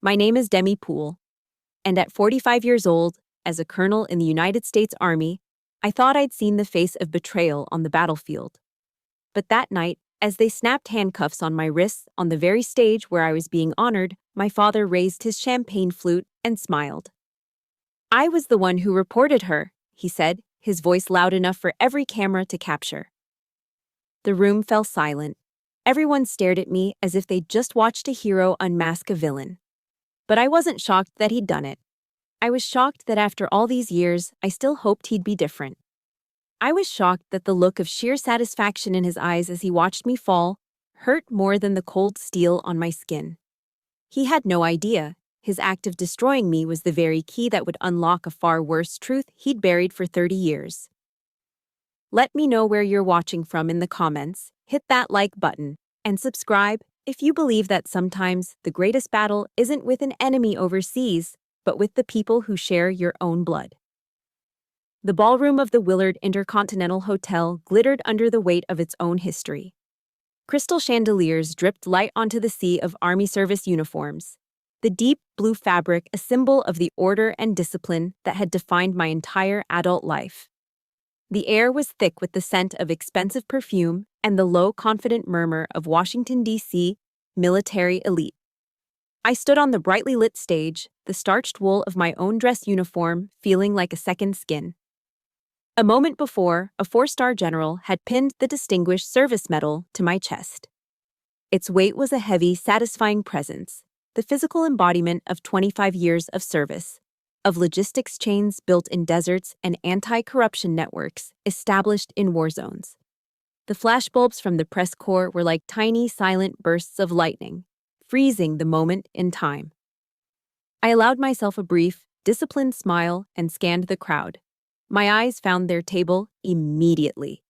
My name is Demi Poole, and at 45 years old, as a colonel in the United States Army, I thought I'd seen the face of betrayal on the battlefield. But that night, as they snapped handcuffs on my wrists on the very stage where I was being honored, my father raised his champagne flute and smiled. "I was the one who reported her," he said, his voice loud enough for every camera to capture. The room fell silent. Everyone stared at me as if they'd just watched a hero unmask a villain. But I wasn't shocked that he'd done it. I was shocked that after all these years, I still hoped he'd be different. I was shocked that the look of sheer satisfaction in his eyes as he watched me fall hurt more than the cold steel on my skin. He had no idea. His act of destroying me was the very key that would unlock a far worse truth he'd buried for 30 years. Let me know where you're watching from in the comments, hit that like button, and subscribe if you believe that sometimes the greatest battle isn't with an enemy overseas, but with the people who share your own blood. The ballroom of the Willard Intercontinental Hotel glittered under the weight of its own history. Crystal chandeliers dripped light onto the sea of Army service uniforms, the deep blue fabric a symbol of the order and discipline that had defined my entire adult life. The air was thick with the scent of expensive perfume and the low, confident murmur of Washington, D.C. military elite. I stood on the brightly lit stage, the starched wool of my own dress uniform feeling like a second skin. A moment before, a 4-star general had pinned the Distinguished Service Medal to my chest. Its weight was a heavy, satisfying presence, the physical embodiment of 25 years of service, of logistics chains built in deserts and anti-corruption networks established in war zones. The flashbulbs from the press corps were like tiny, silent bursts of lightning, freezing the moment in time. I allowed myself a brief, disciplined smile and scanned the crowd. My eyes found their table immediately.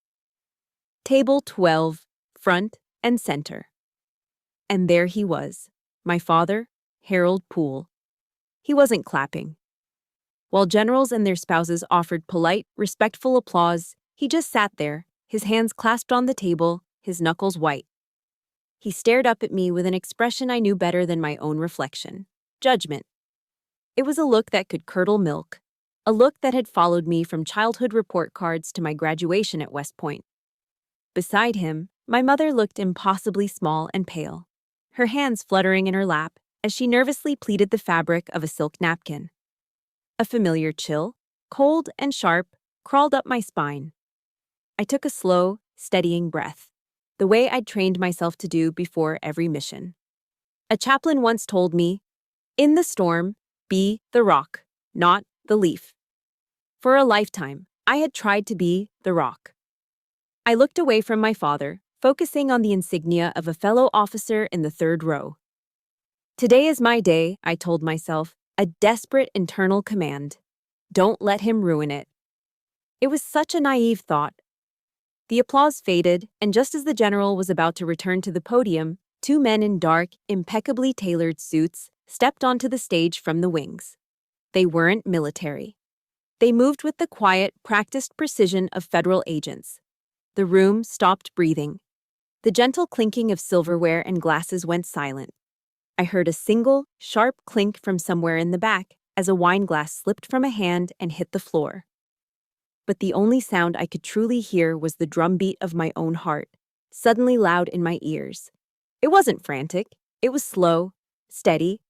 Table 12, front and center. And there he was, my father, Harold Poole. He wasn't clapping. While generals and their spouses offered polite, respectful applause, he just sat there, his hands clasped on the table, his knuckles white. He stared up at me with an expression I knew better than my own reflection: judgment. It was a look that could curdle milk, a look that had followed me from childhood report cards to my graduation at West Point. Beside him, my mother looked impossibly small and pale, her hands fluttering in her lap as she nervously pleated the fabric of a silk napkin. A familiar chill, cold and sharp, crawled up my spine. I took a slow, steadying breath, the way I'd trained myself to do before every mission. A chaplain once told me, "In the storm, be the rock, not the leaf." For a lifetime, I had tried to be the rock. I looked away from my father, focusing on the insignia of a fellow officer in the third row. Today is my day, I told myself, a desperate internal command. Don't let him ruin it. It was such a naive thought. The applause faded, and just as the general was about to return to the podium, 2 men in dark, impeccably tailored suits stepped onto the stage from the wings. They weren't military. They moved with the quiet, practiced precision of federal agents. The room stopped breathing. The gentle clinking of silverware and glasses went silent. I heard a single, sharp clink from somewhere in the back as a wine glass slipped from a hand and hit the floor. But the only sound I could truly hear was the drumbeat of my own heart, suddenly loud in my ears. It wasn't frantic. It was slow, steady,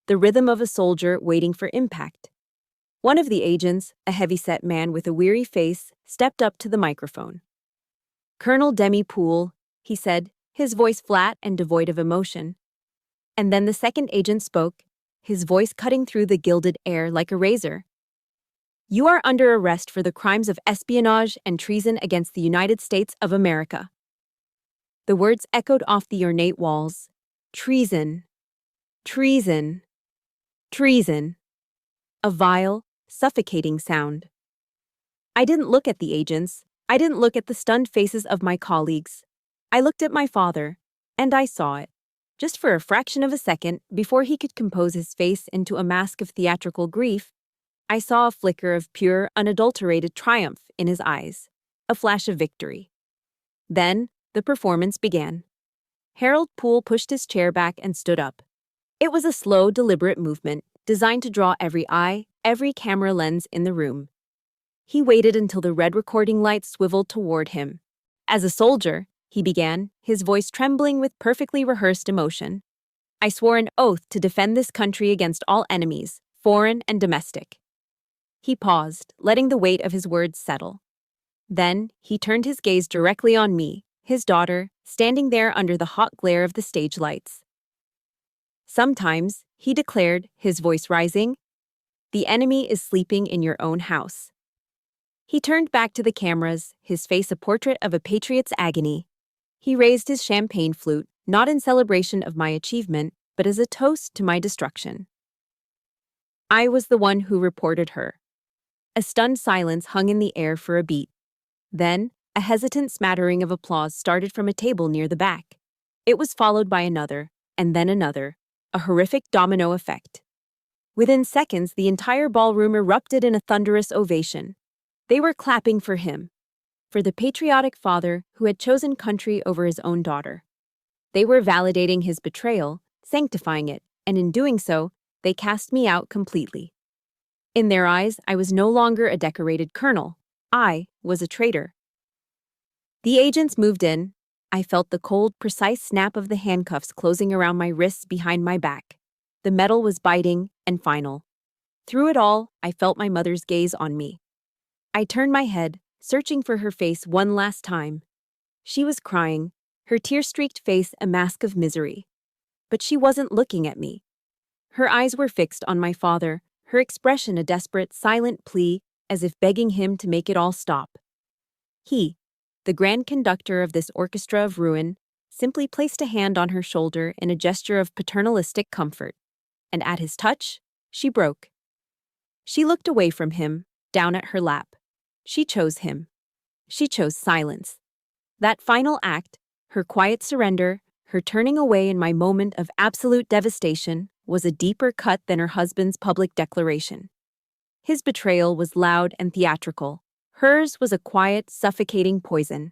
the rhythm of a soldier waiting for impact. One of the agents, a heavy-set man with a weary face, stepped up to the microphone. "Colonel Demi Poole," he said, his voice flat and devoid of emotion. And then the second agent spoke, his voice cutting through the gilded air like a razor. "You are under arrest for the crimes of espionage and treason against the United States of America." The words echoed off the ornate walls. Treason. Treason. Treason. A vile, suffocating sound. I didn't look at the agents. I didn't look at the stunned faces of my colleagues. I looked at my father, and I saw it. Just for a fraction of a second, before he could compose his face into a mask of theatrical grief, I saw a flicker of pure, unadulterated triumph in his eyes, a flash of victory. Then, the performance began. Harold Poole pushed his chair back and stood up. It was a slow, deliberate movement, designed to draw every eye, every camera lens in the room. He waited until the red recording light swiveled toward him. As a soldier, he began, his voice trembling with perfectly rehearsed emotion. I swore an oath to defend this country against all enemies, foreign and domestic. He paused, letting the weight of his words settle. Then, he turned his gaze directly on me, his daughter, standing there under the hot glare of the stage lights. Sometimes, he declared, his voice rising, the enemy is sleeping in your own house. He turned back to the cameras, his face a portrait of a patriot's agony. He raised his champagne flute, not in celebration of my achievement, but as a toast to my destruction. I was the one who reported her. A stunned silence hung in the air for a beat. Then, a hesitant smattering of applause started from a table near the back. It was followed by another, and then another, a horrific domino effect. Within seconds, the entire ballroom erupted in a thunderous ovation. They were clapping for him, for the patriotic father who had chosen country over his own daughter. They were validating his betrayal, sanctifying it, and in doing so, they cast me out completely. In their eyes, I was no longer a decorated colonel. I was a traitor. The agents moved in. I felt the cold, precise snap of the handcuffs closing around my wrists behind my back. The metal was biting and final. Through it all, I felt my mother's gaze on me. I turned my head, searching for her face one last time. She was crying, her tear-streaked face a mask of misery. But she wasn't looking at me. Her eyes were fixed on my father, her expression a desperate, silent plea, as if begging him to make it all stop. He, the grand conductor of this orchestra of ruin, simply placed a hand on her shoulder in a gesture of paternalistic comfort. And at his touch, she broke. She looked away from him, down at her lap. She chose him. She chose silence. That final act, her quiet surrender, her turning away in my moment of absolute devastation, was a deeper cut than her husband's public declaration. His betrayal was loud and theatrical. Hers was a quiet, suffocating poison.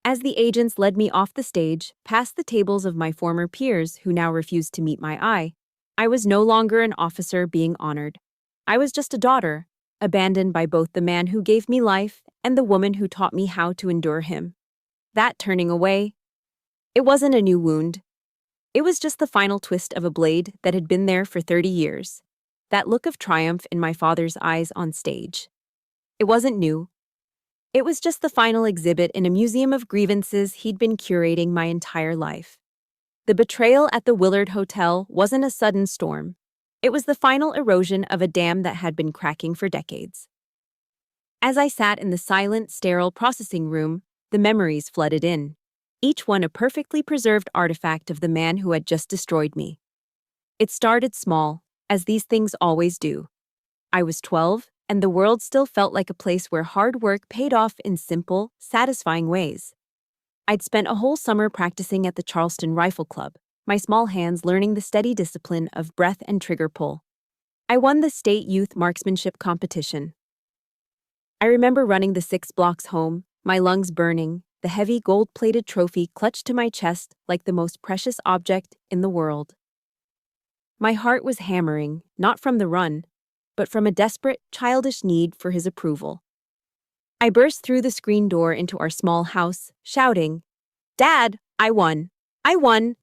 As the agents led me off the stage, past the tables of my former peers who now refused to meet my eye, I was no longer an officer being honored. I was just a daughter, abandoned by both the man who gave me life and the woman who taught me how to endure him. That turning away, it wasn't a new wound. It was just the final twist of a blade that had been there for 30 years. That look of triumph in my father's eyes on stage. It wasn't new. It was just the final exhibit in a museum of grievances he'd been curating my entire life. The betrayal at the Willard Hotel wasn't a sudden storm. It was the final erosion of a dam that had been cracking for decades. As I sat in the silent, sterile processing room, the memories flooded in, each one a perfectly preserved artifact of the man who had just destroyed me. It started small, as these things always do. I was 12, and the world still felt like a place where hard work paid off in simple, satisfying ways. I'd spent a whole summer practicing at the Charleston Rifle Club, my small hands learning the steady discipline of breath and trigger pull. I won the state youth marksmanship competition. I remember running the 6 blocks home, my lungs burning, the heavy gold-plated trophy clutched to my chest like the most precious object in the world. My heart was hammering, not from the run, but from a desperate, childish need for his approval. I burst through the screen door into our small house, shouting, "Dad, I won! I won!"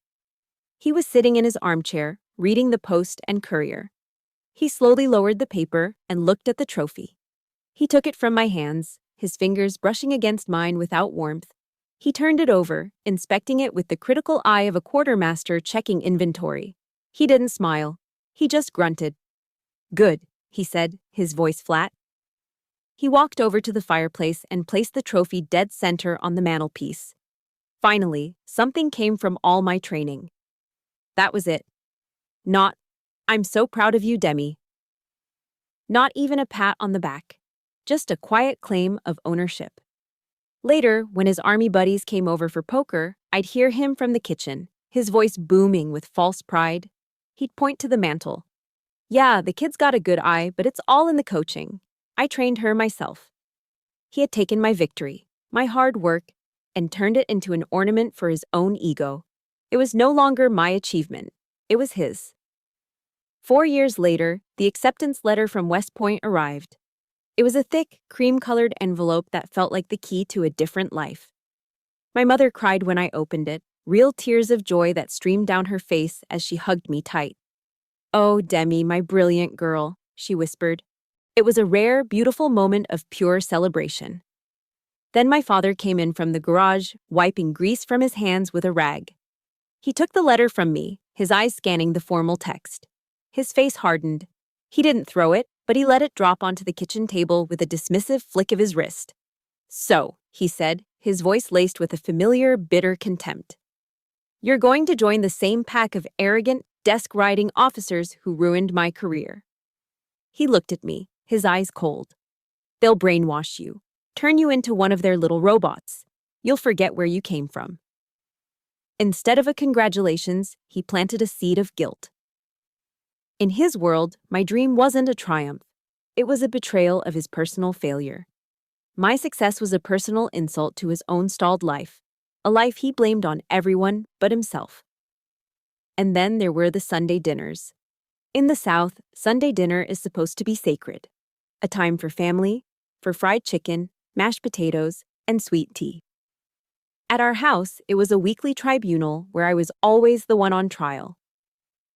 He was sitting in his armchair, reading the Post and Courier. He slowly lowered the paper and looked at the trophy. He took it from my hands, his fingers brushing against mine without warmth. He turned it over, inspecting it with the critical eye of a quartermaster checking inventory. He didn't smile. He just grunted. "Good," he said, his voice flat. He walked over to the fireplace and placed the trophy dead center on the mantelpiece. Finally, something came from all my training. That was it. Not, "I'm so proud of you, Demi." Not even a pat on the back. Just a quiet claim of ownership. Later, when his army buddies came over for poker, I'd hear him from the kitchen, his voice booming with false pride. He'd point to the mantel. "Yeah, the kid's got a good eye, but it's all in the coaching. I trained her myself." He had taken my victory, my hard work, and turned it into an ornament for his own ego. It was no longer my achievement. It was his. 4 years later, the acceptance letter from West Point arrived. It was a thick, cream-colored envelope that felt like the key to a different life. My mother cried when I opened it, real tears of joy that streamed down her face as she hugged me tight. "Oh, Demi, my brilliant girl," she whispered. It was a rare, beautiful moment of pure celebration. Then my father came in from the garage, wiping grease from his hands with a rag. He took the letter from me, his eyes scanning the formal text. His face hardened. He didn't throw it, but he let it drop onto the kitchen table with a dismissive flick of his wrist. "So," he said, his voice laced with a familiar, bitter contempt. "You're going to join the same pack of arrogant, desk-riding officers who ruined my career." He looked at me, his eyes cold. "They'll brainwash you, turn you into one of their little robots. You'll forget where you came from." Instead of a congratulations, he planted a seed of guilt. In his world, my dream wasn't a triumph. It was a betrayal of his personal failure. My success was a personal insult to his own stalled life, a life he blamed on everyone but himself. And then there were the Sunday dinners. In the South, Sunday dinner is supposed to be sacred, a time for family, for fried chicken, mashed potatoes, and sweet tea. At our house, it was a weekly tribunal where I was always the one on trial.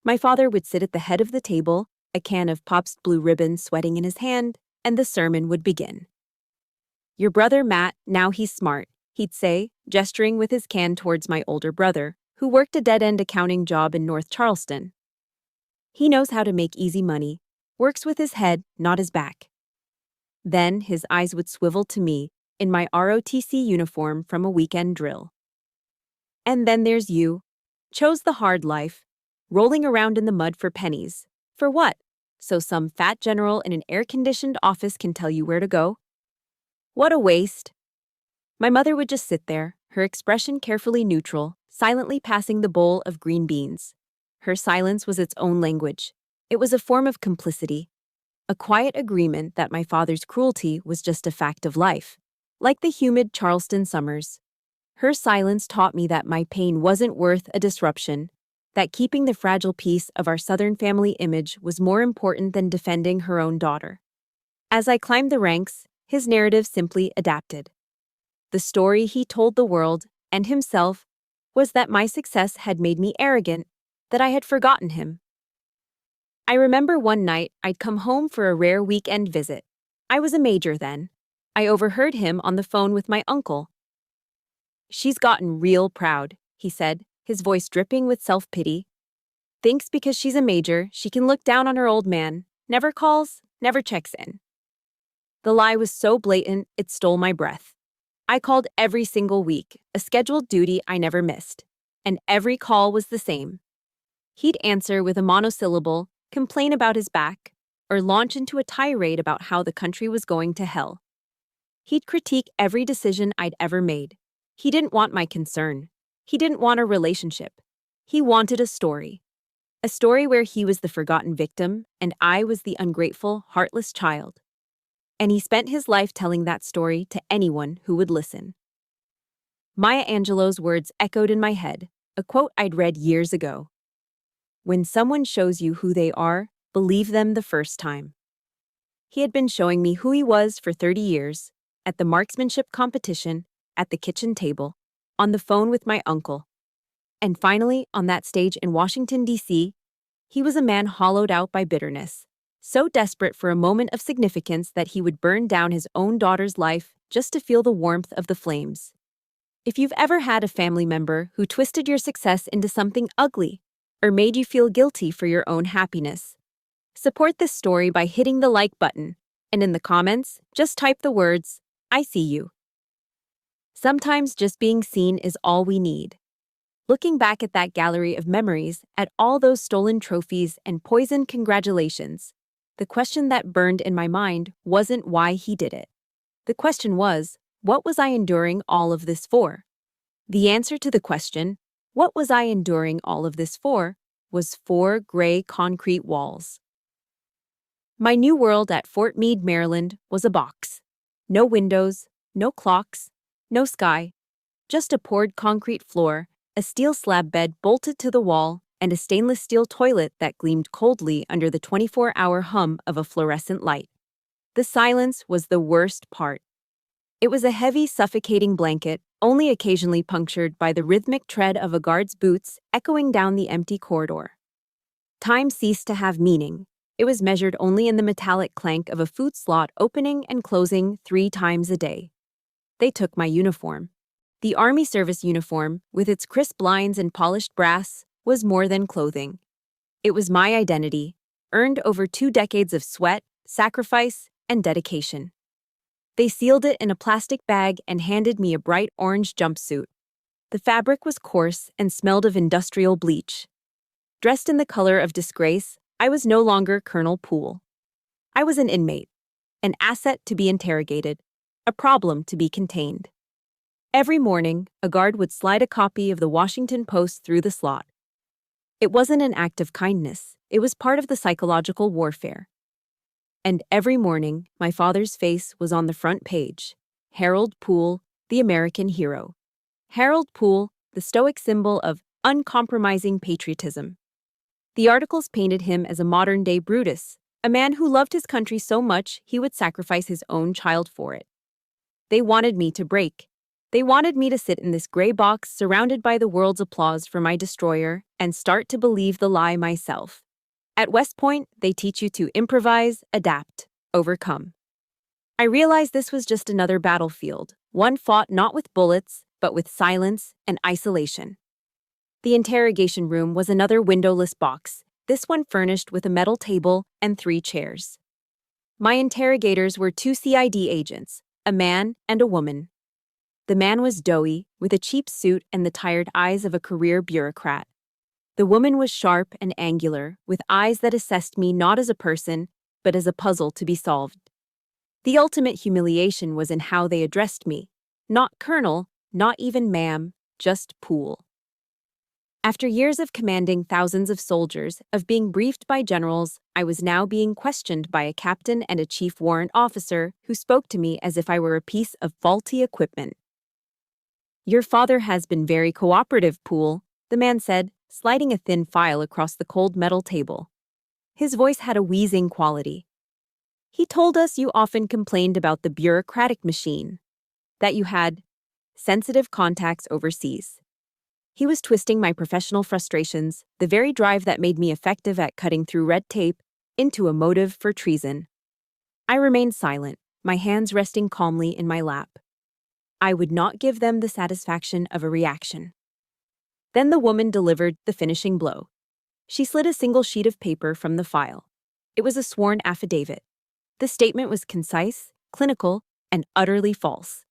My father would sit at the head of the table, a can of Pop's Blue Ribbon sweating in his hand, and the sermon would begin. "Your brother Matt, now he's smart," he'd say, gesturing with his can towards my older brother, who worked a dead-end accounting job in North Charleston. "He knows how to make easy money, works with his head, not his back." Then his eyes would swivel to me, in my ROTC uniform from a weekend drill. "And then there's you. Chose the hard life, rolling around in the mud for pennies. For what? So some fat general in an air-conditioned office can tell you where to go? What a waste." My mother would just sit there, her expression carefully neutral, silently passing the bowl of green beans. Her silence was its own language. It was a form of complicity, a quiet agreement that my father's cruelty was just a fact of life, like the humid Charleston summers. Her silence taught me that my pain wasn't worth a disruption, that keeping the fragile peace of our Southern family image was more important than defending her own daughter. As I climbed the ranks, his narrative simply adapted. The story he told the world, and himself, was that my success had made me arrogant, that I had forgotten him. I remember one night I'd come home for a rare weekend visit. I was a major then. I overheard him on the phone with my uncle. "She's gotten real proud," he said, his voice dripping with self-pity. "Thinks because she's a major, she can look down on her old man, never calls, never checks in." The lie was so blatant, it stole my breath. I called every single week, a scheduled duty I never missed, and every call was the same. He'd answer with a monosyllable, complain about his back, or launch into a tirade about how the country was going to hell. He'd critique every decision I'd ever made. He didn't want my concern. He didn't want a relationship. He wanted a story. A story where he was the forgotten victim and I was the ungrateful, heartless child. And he spent his life telling that story to anyone who would listen. Maya Angelou's words echoed in my head, a quote I'd read years ago. "When someone shows you who they are, believe them the first time." He had been showing me who he was for 30 years, at the marksmanship competition, at the kitchen table, on the phone with my uncle. And finally, on that stage in Washington, D.C., he was a man hollowed out by bitterness, so desperate for a moment of significance that he would burn down his own daughter's life just to feel the warmth of the flames. If you've ever had a family member who twisted your success into something ugly or made you feel guilty for your own happiness, support this story by hitting the like button, and in the comments, just type the words, "I see you." Sometimes just being seen is all we need. Looking back at that gallery of memories, at all those stolen trophies and poisoned congratulations, the question that burned in my mind wasn't why he did it. The question was, what was I enduring all of this for? The answer to the question, what was I enduring all of this for, was 4 gray concrete walls. My new world at Fort Meade, Maryland, was a box. No windows, no clocks, no sky, just a poured concrete floor, a steel slab bed bolted to the wall, and a stainless steel toilet that gleamed coldly under the 24-hour hum of a fluorescent light. The silence was the worst part. It was a heavy, suffocating blanket, only occasionally punctured by the rhythmic tread of a guard's boots echoing down the empty corridor. Time ceased to have meaning. It was measured only in the metallic clank of a food slot opening and closing 3 times a day. They took my uniform. The Army service uniform, with its crisp lines and polished brass, was more than clothing. It was my identity, earned over 2 decades of sweat, sacrifice, and dedication. They sealed it in a plastic bag and handed me a bright orange jumpsuit. The fabric was coarse and smelled of industrial bleach. Dressed in the color of disgrace, I was no longer Colonel Poole. I was an inmate, an asset to be interrogated, a problem to be contained. Every morning, a guard would slide a copy of the Washington Post through the slot. It wasn't an act of kindness, it was part of the psychological warfare. And every morning, my father's face was on the front page. Harold Poole, the American hero. Harold Poole, the stoic symbol of uncompromising patriotism. The articles painted him as a modern-day Brutus, a man who loved his country so much he would sacrifice his own child for it. They wanted me to break. They wanted me to sit in this gray box surrounded by the world's applause for my destroyer and start to believe the lie myself. At West Point, they teach you to improvise, adapt, overcome. I realized this was just another battlefield, one fought not with bullets, but with silence and isolation. The interrogation room was another windowless box, this one furnished with a metal table and 3 chairs. My interrogators were 2 CID agents, a man and a woman. The man was doughy, with a cheap suit and the tired eyes of a career bureaucrat. The woman was sharp and angular, with eyes that assessed me not as a person, but as a puzzle to be solved. The ultimate humiliation was in how they addressed me. Not Colonel, not even ma'am, just Poole. After years of commanding thousands of soldiers, of being briefed by generals, I was now being questioned by a captain and a chief warrant officer who spoke to me as if I were a piece of faulty equipment. "Your father has been very cooperative, Poole," the man said, sliding a thin file across the cold metal table. His voice had a wheezing quality. "He told us you often complained about the bureaucratic machine, that you had sensitive contacts overseas." He was twisting my professional frustrations, the very drive that made me effective at cutting through red tape, into a motive for treason. I remained silent, my hands resting calmly in my lap. I would not give them the satisfaction of a reaction. Then the woman delivered the finishing blow. She slid a single sheet of paper from the file. It was a sworn affidavit. The statement was concise, clinical, and utterly false.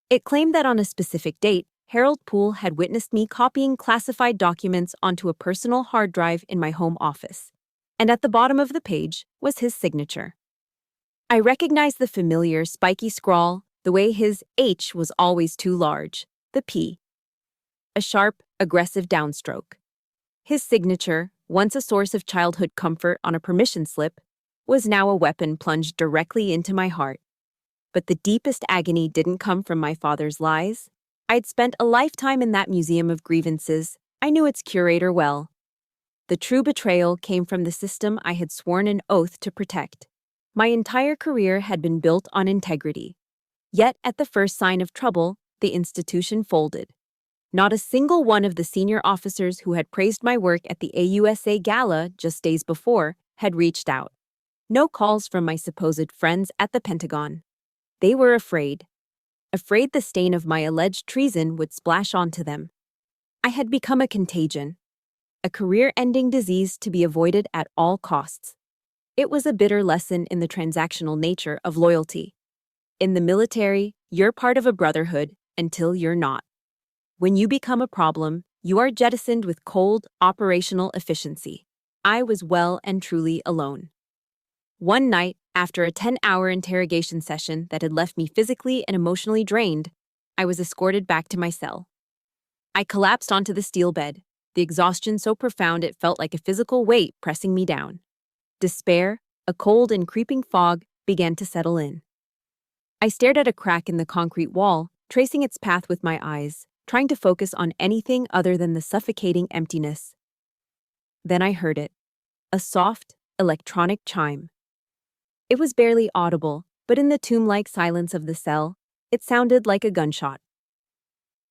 It claimed that on a specific date, Harold Poole had witnessed me copying classified documents onto a personal hard drive in my home office. And at the bottom of the page was his signature. I recognized the familiar spiky scrawl, the way his H was always too large, the P. A sharp, aggressive downstroke. His signature, once a source of childhood comfort on a permission slip, was now a weapon plunged directly into my heart. But the deepest agony didn't come from my father's lies. I'd spent a lifetime in that museum of grievances. I knew its curator well. The true betrayal came from the system I had sworn an oath to protect. My entire career had been built on integrity. Yet at the first sign of trouble, the institution folded. Not a single one of the senior officers who had praised my work at the AUSA Gala just days before had reached out. No calls from my supposed friends at the Pentagon. They were afraid. Afraid the stain of my alleged treason would splash onto them. I had become a contagion, a career-ending disease to be avoided at all costs. It was a bitter lesson in the transactional nature of loyalty. In the military, you're part of a brotherhood until you're not. When you become a problem, you are jettisoned with cold, operational efficiency. I was well and truly alone. One night, after a 10-hour interrogation session that had left me physically and emotionally drained, I was escorted back to my cell. I collapsed onto the steel bed, the exhaustion so profound it felt like a physical weight pressing me down. Despair, a cold and creeping fog, began to settle in. I stared at a crack in the concrete wall, tracing its path with my eyes, trying to focus on anything other than the suffocating emptiness. Then I heard it, a soft, electronic chime. It was barely audible, but in the tomb-like silence of the cell, it sounded like a gunshot.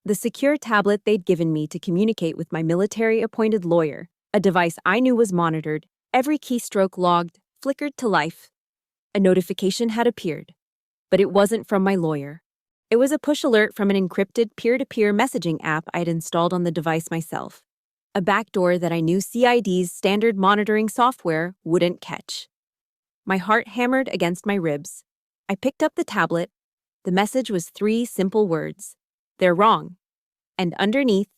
The secure tablet they'd given me to communicate with my military-appointed lawyer, a device I knew was monitored, every keystroke logged, flickered to life. A notification had appeared, but it wasn't from my lawyer. It was a push alert from an encrypted peer-to-peer messaging app I'd installed on the device myself, a backdoor that I knew CID's standard monitoring software wouldn't catch. My heart hammered against my ribs. I picked up the tablet. The message was 3 simple words. They're wrong. And underneath,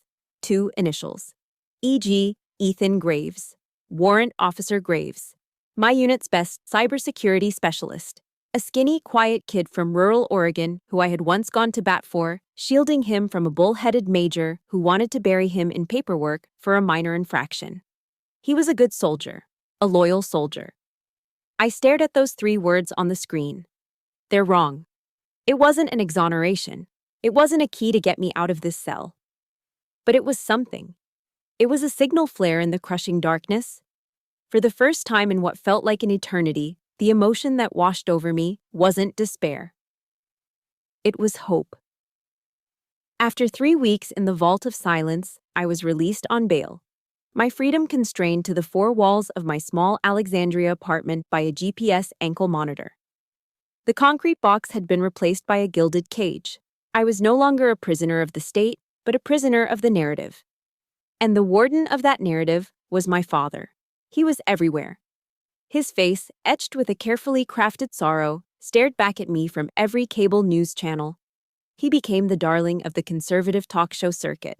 2 initials. E.g., Ethan Graves. Warrant Officer Graves. My unit's best cybersecurity specialist. A skinny, quiet kid from rural Oregon who I had once gone to bat for, shielding him from a bull-headed major who wanted to bury him in paperwork for a minor infraction. He was a good soldier. A loyal soldier. I stared at those 3 words on the screen. They're wrong. It wasn't an exoneration. It wasn't a key to get me out of this cell. But it was something. It was a signal flare in the crushing darkness. For the first time in what felt like an eternity, the emotion that washed over me wasn't despair. It was hope. After 3 weeks in the vault of silence, I was released on bail. My freedom constrained to the 4 walls of my small Alexandria apartment by a GPS ankle monitor. The concrete box had been replaced by a gilded cage. I was no longer a prisoner of the state, but a prisoner of the narrative. And the warden of that narrative was my father. He was everywhere. His face, etched with a carefully crafted sorrow, stared back at me from every cable news channel. He became the darling of the conservative talk show circuit.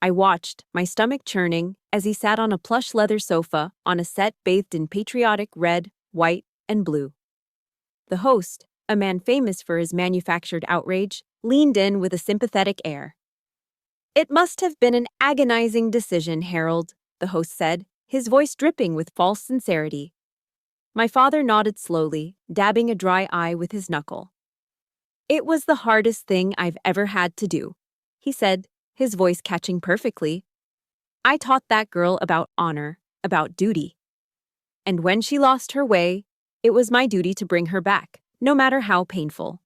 I watched, my stomach churning, as he sat on a plush leather sofa on a set bathed in patriotic red, white, and blue. The host, a man famous for his manufactured outrage, leaned in with a sympathetic air. "It must have been an agonizing decision, Harold," the host said, his voice dripping with false sincerity. My father nodded slowly, dabbing a dry eye with his knuckle. "It was the hardest thing I've ever had to do," he said, his voice catching perfectly. "I taught that girl about honor, about duty. And when she lost her way, it was my duty to bring her back, no matter how painful."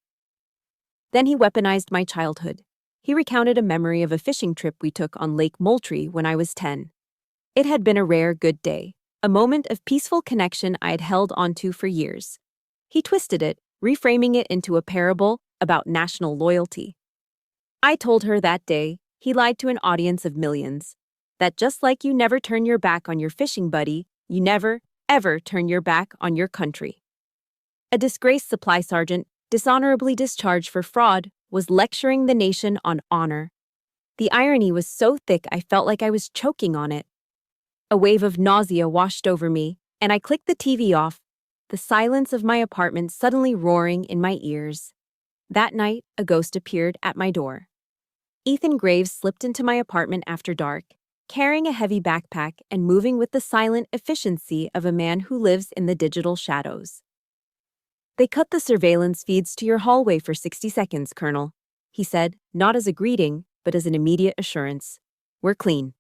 Then he weaponized my childhood. He recounted a memory of a fishing trip we took on Lake Moultrie when I was 10. It had been a rare good day, a moment of peaceful connection I had held onto for years. He twisted it, reframing it into a parable about national loyalty. I told her that day, he lied to an audience of millions, that just like you never turn your back on your fishing buddy, you never, ever turn your back on your country. A disgraced supply sergeant, dishonorably discharged for fraud, was lecturing the nation on honor. The irony was so thick I felt like I was choking on it. A wave of nausea washed over me, and I clicked the TV off, the silence of my apartment suddenly roaring in my ears. That night, a ghost appeared at my door. Ethan Graves slipped into my apartment after dark, carrying a heavy backpack and moving with the silent efficiency of a man who lives in the digital shadows. "They cut the surveillance feeds to your hallway for 60 seconds, Colonel," he said, not as a greeting, but as an immediate assurance. "We're clean."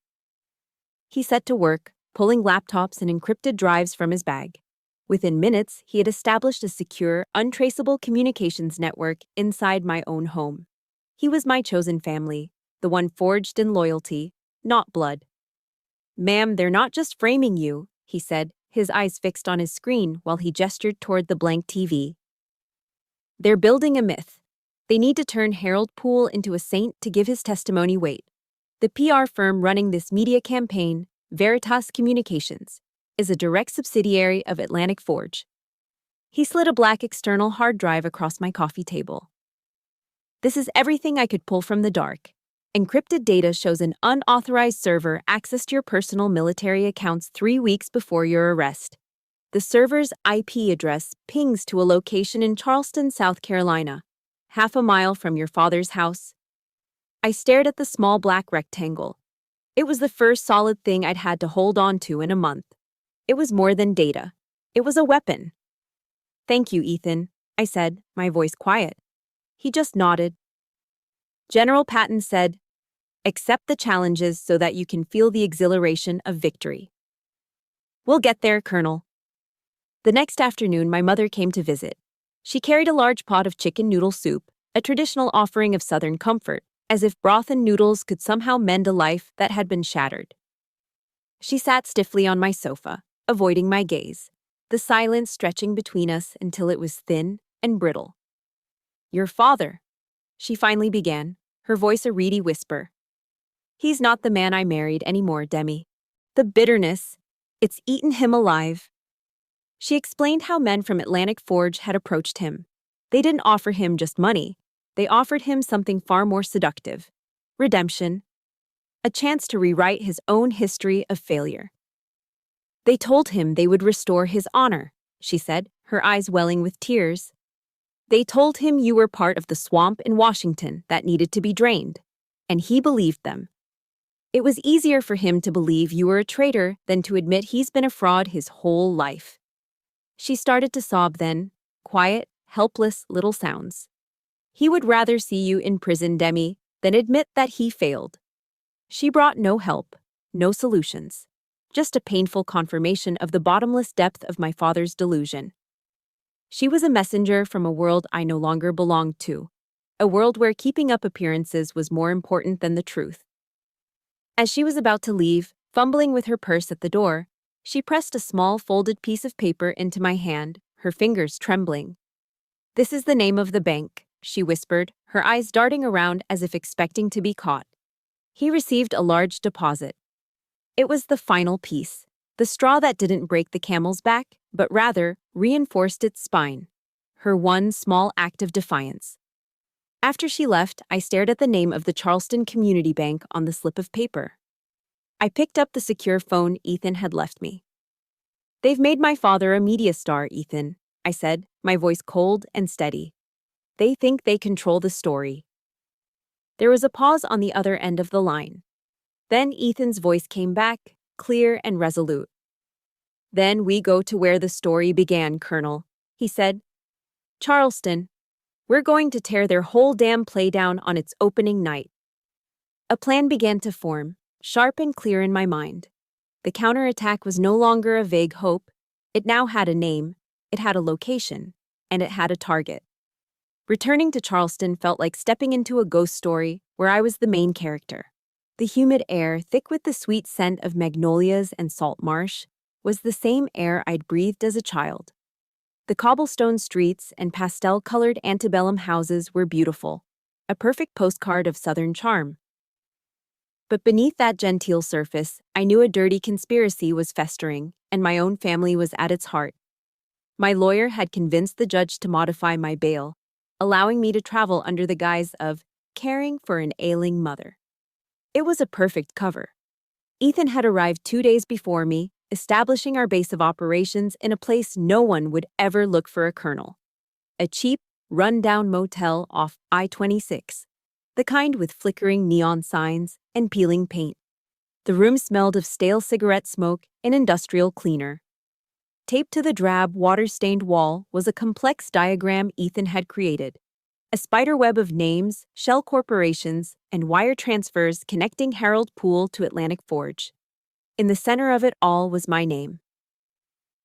He set to work, pulling laptops and encrypted drives from his bag. Within minutes, he had established a secure, untraceable communications network inside my own home. He was my chosen family, the one forged in loyalty, not blood. "Ma'am, they're not just framing you," he said, his eyes fixed on his screen while he gestured toward the blank TV. "They're building a myth. They need to turn Harold Poole into a saint to give his testimony weight. The PR firm running this media campaign, Veritas Communications, is a direct subsidiary of Atlantic Forge." He slid a black external hard drive across my coffee table. "This is everything I could pull from the dark. Encrypted data shows an unauthorized server accessed your personal military accounts 3 weeks before your arrest. The server's IP address pings to a location in Charleston, South Carolina, half a mile from your father's house." I stared at the small black rectangle. It was the first solid thing I'd had to hold on to in a month. It was more than data. It was a weapon. "Thank you, Ethan," I said, my voice quiet. He just nodded. General Patton said, Accept the challenges so that you can feel the exhilaration of victory. We'll get there, Colonel. The next afternoon, my mother came to visit. She carried a large pot of chicken noodle soup, a traditional offering of Southern comfort, as if broth and noodles could somehow mend a life that had been shattered. She sat stiffly on my sofa, avoiding my gaze, the silence stretching between us until it was thin and brittle. Your father, she finally began, her voice a reedy whisper. He's not the man I married anymore, Demi. The bitterness, it's eaten him alive. She explained how men from Atlantic Forge had approached him. They didn't offer him just money. They offered him something far more seductive. Redemption. A chance to rewrite his own history of failure. They told him they would restore his honor, she said, her eyes welling with tears. They told him you were part of the swamp in Washington that needed to be drained. And he believed them. It was easier for him to believe you were a traitor than to admit he's been a fraud his whole life. She started to sob then, quiet, helpless little sounds. He would rather see you in prison, Demi, than admit that he failed. She brought no help, no solutions, just a painful confirmation of the bottomless depth of my father's delusion. She was a messenger from a world I no longer belonged to, a world where keeping up appearances was more important than the truth. As she was about to leave, fumbling with her purse at the door, she pressed a small folded piece of paper into my hand, her fingers trembling. This is the name of the bank, she whispered, her eyes darting around as if expecting to be caught. He received a large deposit. It was the final piece, the straw that didn't break the camel's back, but rather reinforced its spine. Her one small act of defiance. After she left, I stared at the name of the Charleston Community Bank on the slip of paper. I picked up the secure phone Ethan had left me. They've made my father a media star, Ethan, I said, my voice cold and steady. They think they control the story. There was a pause on the other end of the line. Then Ethan's voice came back, clear and resolute. Then we go to where the story began, Colonel, he said. Charleston. We're going to tear their whole damn play down on its opening night. A plan began to form, sharp and clear in my mind. The counterattack was no longer a vague hope. It now had a name, it had a location, and it had a target. Returning to Charleston felt like stepping into a ghost story where I was the main character. The humid air, thick with the sweet scent of magnolias and salt marsh, was the same air I'd breathed as a child. The cobblestone streets and pastel-colored antebellum houses were beautiful, a perfect postcard of Southern charm. But beneath that genteel surface, I knew a dirty conspiracy was festering, and my own family was at its heart. My lawyer had convinced the judge to modify my bail, allowing me to travel under the guise of caring for an ailing mother. It was a perfect cover. Ethan had arrived 2 days before me, establishing our base of operations in a place no one would ever look for a colonel. A cheap, run-down motel off I-26, the kind with flickering neon signs and peeling paint. The room smelled of stale cigarette smoke and industrial cleaner. Taped to the drab, water-stained wall was a complex diagram Ethan had created, a spiderweb of names, shell corporations, and wire transfers connecting Harold Poole to Atlantic Forge. In the center of it all was my name.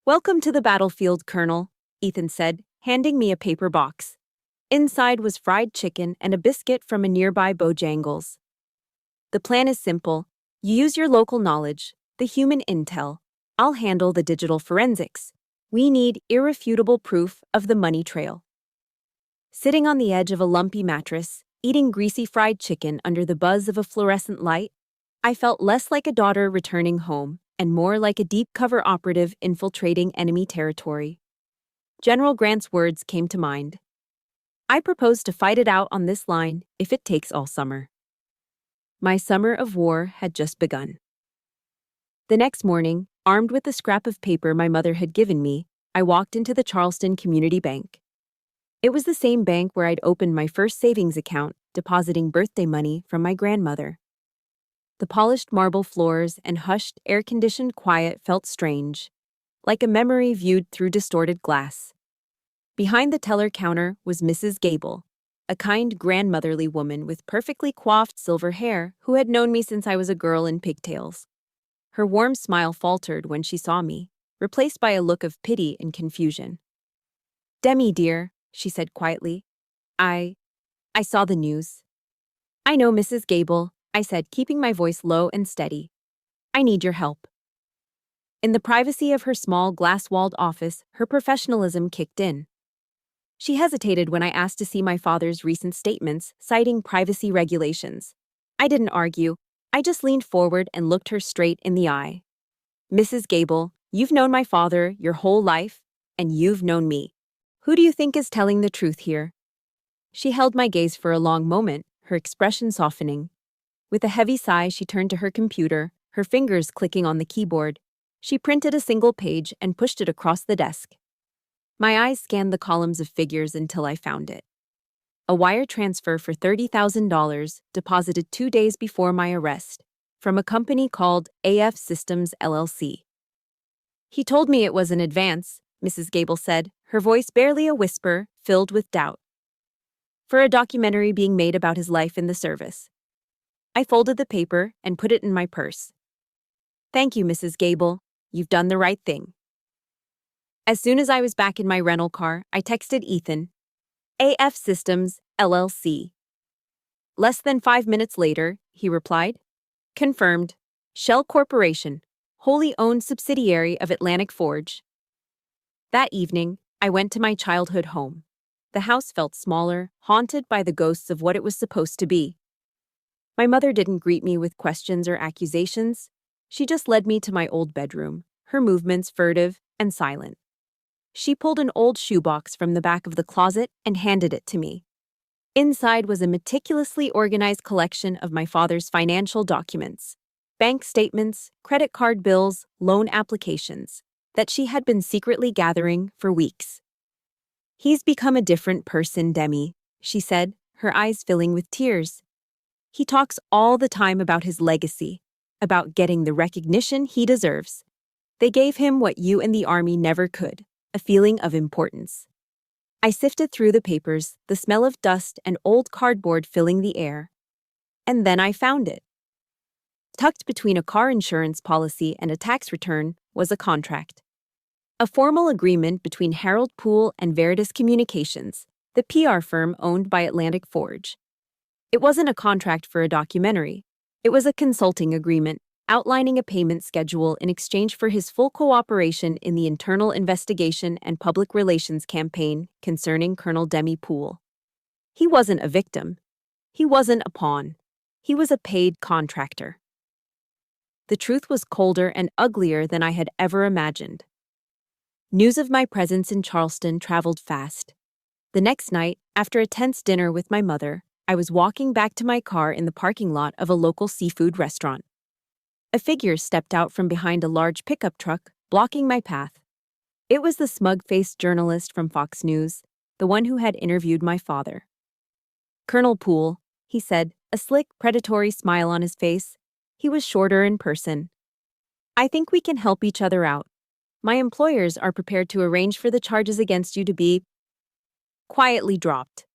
Welcome to the battlefield, Colonel, Ethan said, handing me a paper box. Inside was fried chicken and a biscuit from a nearby Bojangles. The plan is simple. You use your local knowledge, the human intel. I'll handle the digital forensics. We need irrefutable proof of the money trail. Sitting on the edge of a lumpy mattress, eating greasy fried chicken under the buzz of a fluorescent light, I felt less like a daughter returning home and more like a deep-cover operative infiltrating enemy territory. General Grant's words came to mind. I propose to fight it out on this line if it takes all summer. My summer of war had just begun. The next morning, armed with the scrap of paper my mother had given me, I walked into the Charleston Community Bank. It was the same bank where I'd opened my first savings account, depositing birthday money from my grandmother. The polished marble floors and hushed, air-conditioned quiet felt strange, like a memory viewed through distorted glass. Behind the teller counter was Mrs. Gable, a kind grandmotherly woman with perfectly coiffed silver hair who had known me since I was a girl in pigtails. Her warm smile faltered when she saw me, replaced by a look of pity and confusion. "Demi, dear," she said quietly, I saw the news." "I know, Mrs. Gable," I said, keeping my voice low and steady. "I need your help." In the privacy of her small glass-walled office, her professionalism kicked in. She hesitated when I asked to see my father's recent statements, citing privacy regulations. I didn't argue. I just leaned forward and looked her straight in the eye. "Mrs. Gable, you've known my father your whole life, and you've known me. Who do you think is telling the truth here?" She held my gaze for a long moment, her expression softening. With a heavy sigh, she turned to her computer, her fingers clicking on the keyboard. She printed a single page and pushed it across the desk. My eyes scanned the columns of figures until I found it. A wire transfer for $30,000 deposited 2 days before my arrest from a company called AF Systems LLC. "He told me it was an advance," Mrs. Gable said, her voice barely a whisper, filled with doubt. "For a documentary being made about his life in the service." I folded the paper and put it in my purse. "Thank you, Mrs. Gable. You've done the right thing." As soon as I was back in my rental car, I texted Ethan, "AF Systems, LLC." Less than 5 minutes later, he replied, "Confirmed. Shell Corporation, wholly owned subsidiary of Atlantic Forge." That evening, I went to my childhood home. The house felt smaller, haunted by the ghosts of what it was supposed to be. My mother didn't greet me with questions or accusations. She just led me to my old bedroom, her movements furtive and silent. She pulled an old shoebox from the back of the closet and handed it to me. Inside was a meticulously organized collection of my father's financial documents, bank statements, credit card bills, loan applications, that she had been secretly gathering for weeks. "He's become a different person, Demi," she said, her eyes filling with tears. "He talks all the time about his legacy, about getting the recognition he deserves. They gave him what you and the Army never could, a feeling of importance." I sifted through the papers, the smell of dust and old cardboard filling the air. And then I found it. Tucked between a car insurance policy and a tax return was a contract. A formal agreement between Harold Poole and Veritas Communications, the PR firm owned by Atlantic Forge. It wasn't a contract for a documentary. It was a consulting agreement, outlining a payment schedule in exchange for his full cooperation in the internal investigation and public relations campaign concerning Colonel Demi Poole. He wasn't a victim. He wasn't a pawn. He was a paid contractor. The truth was colder and uglier than I had ever imagined. News of my presence in Charleston traveled fast. The next night, after a tense dinner with my mother, I was walking back to my car in the parking lot of a local seafood restaurant. A figure stepped out from behind a large pickup truck, blocking my path. It was the smug-faced journalist from Fox News, the one who had interviewed my father. "Colonel Poole," he said, a slick, predatory smile on his face. He was shorter in person. "I think we can help each other out. My employers are prepared to arrange for the charges against you to be quietly dropped.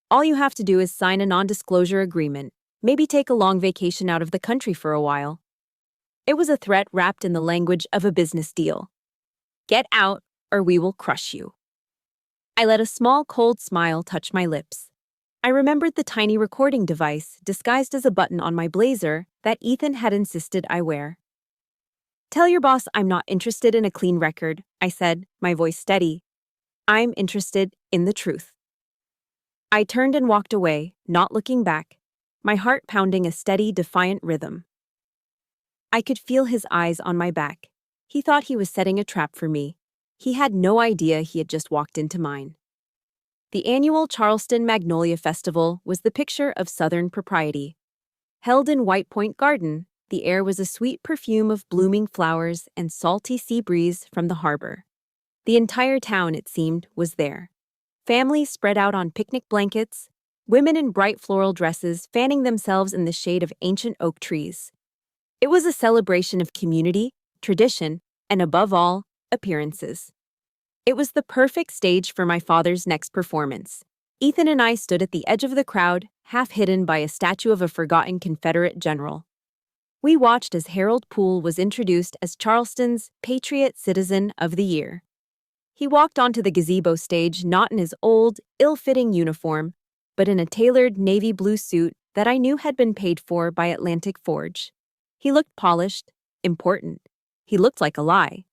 All you have to do is sign a non-disclosure agreement, maybe take a long vacation out of the country for a while." It was a threat wrapped in the language of a business deal. "Get out, or we will crush you." I let a small, cold smile touch my lips. I remembered the tiny recording device, disguised as a button on my blazer, that Ethan had insisted I wear. "Tell your boss I'm not interested in a clean record," I said, my voice steady. "I'm interested in the truth." I turned and walked away, not looking back, my heart pounding a steady, defiant rhythm. I could feel his eyes on my back. He thought he was setting a trap for me. He had no idea he had just walked into mine. The annual Charleston Magnolia Festival was the picture of Southern propriety. Held in White Point Garden, the air was a sweet perfume of blooming flowers and salty sea breeze from the harbor. The entire town, it seemed, was there. Families spread out on picnic blankets, women in bright floral dresses fanning themselves in the shade of ancient oak trees. It was a celebration of community, tradition, and above all, appearances. It was the perfect stage for my father's next performance. Ethan and I stood at the edge of the crowd, half hidden by a statue of a forgotten Confederate general. We watched as Harold Poole was introduced as Charleston's Patriot Citizen of the Year. He walked onto the gazebo stage not in his old, ill-fitting uniform, but in a tailored navy blue suit that I knew had been paid for by Atlantic Forge. He looked polished, important. He looked like a lie.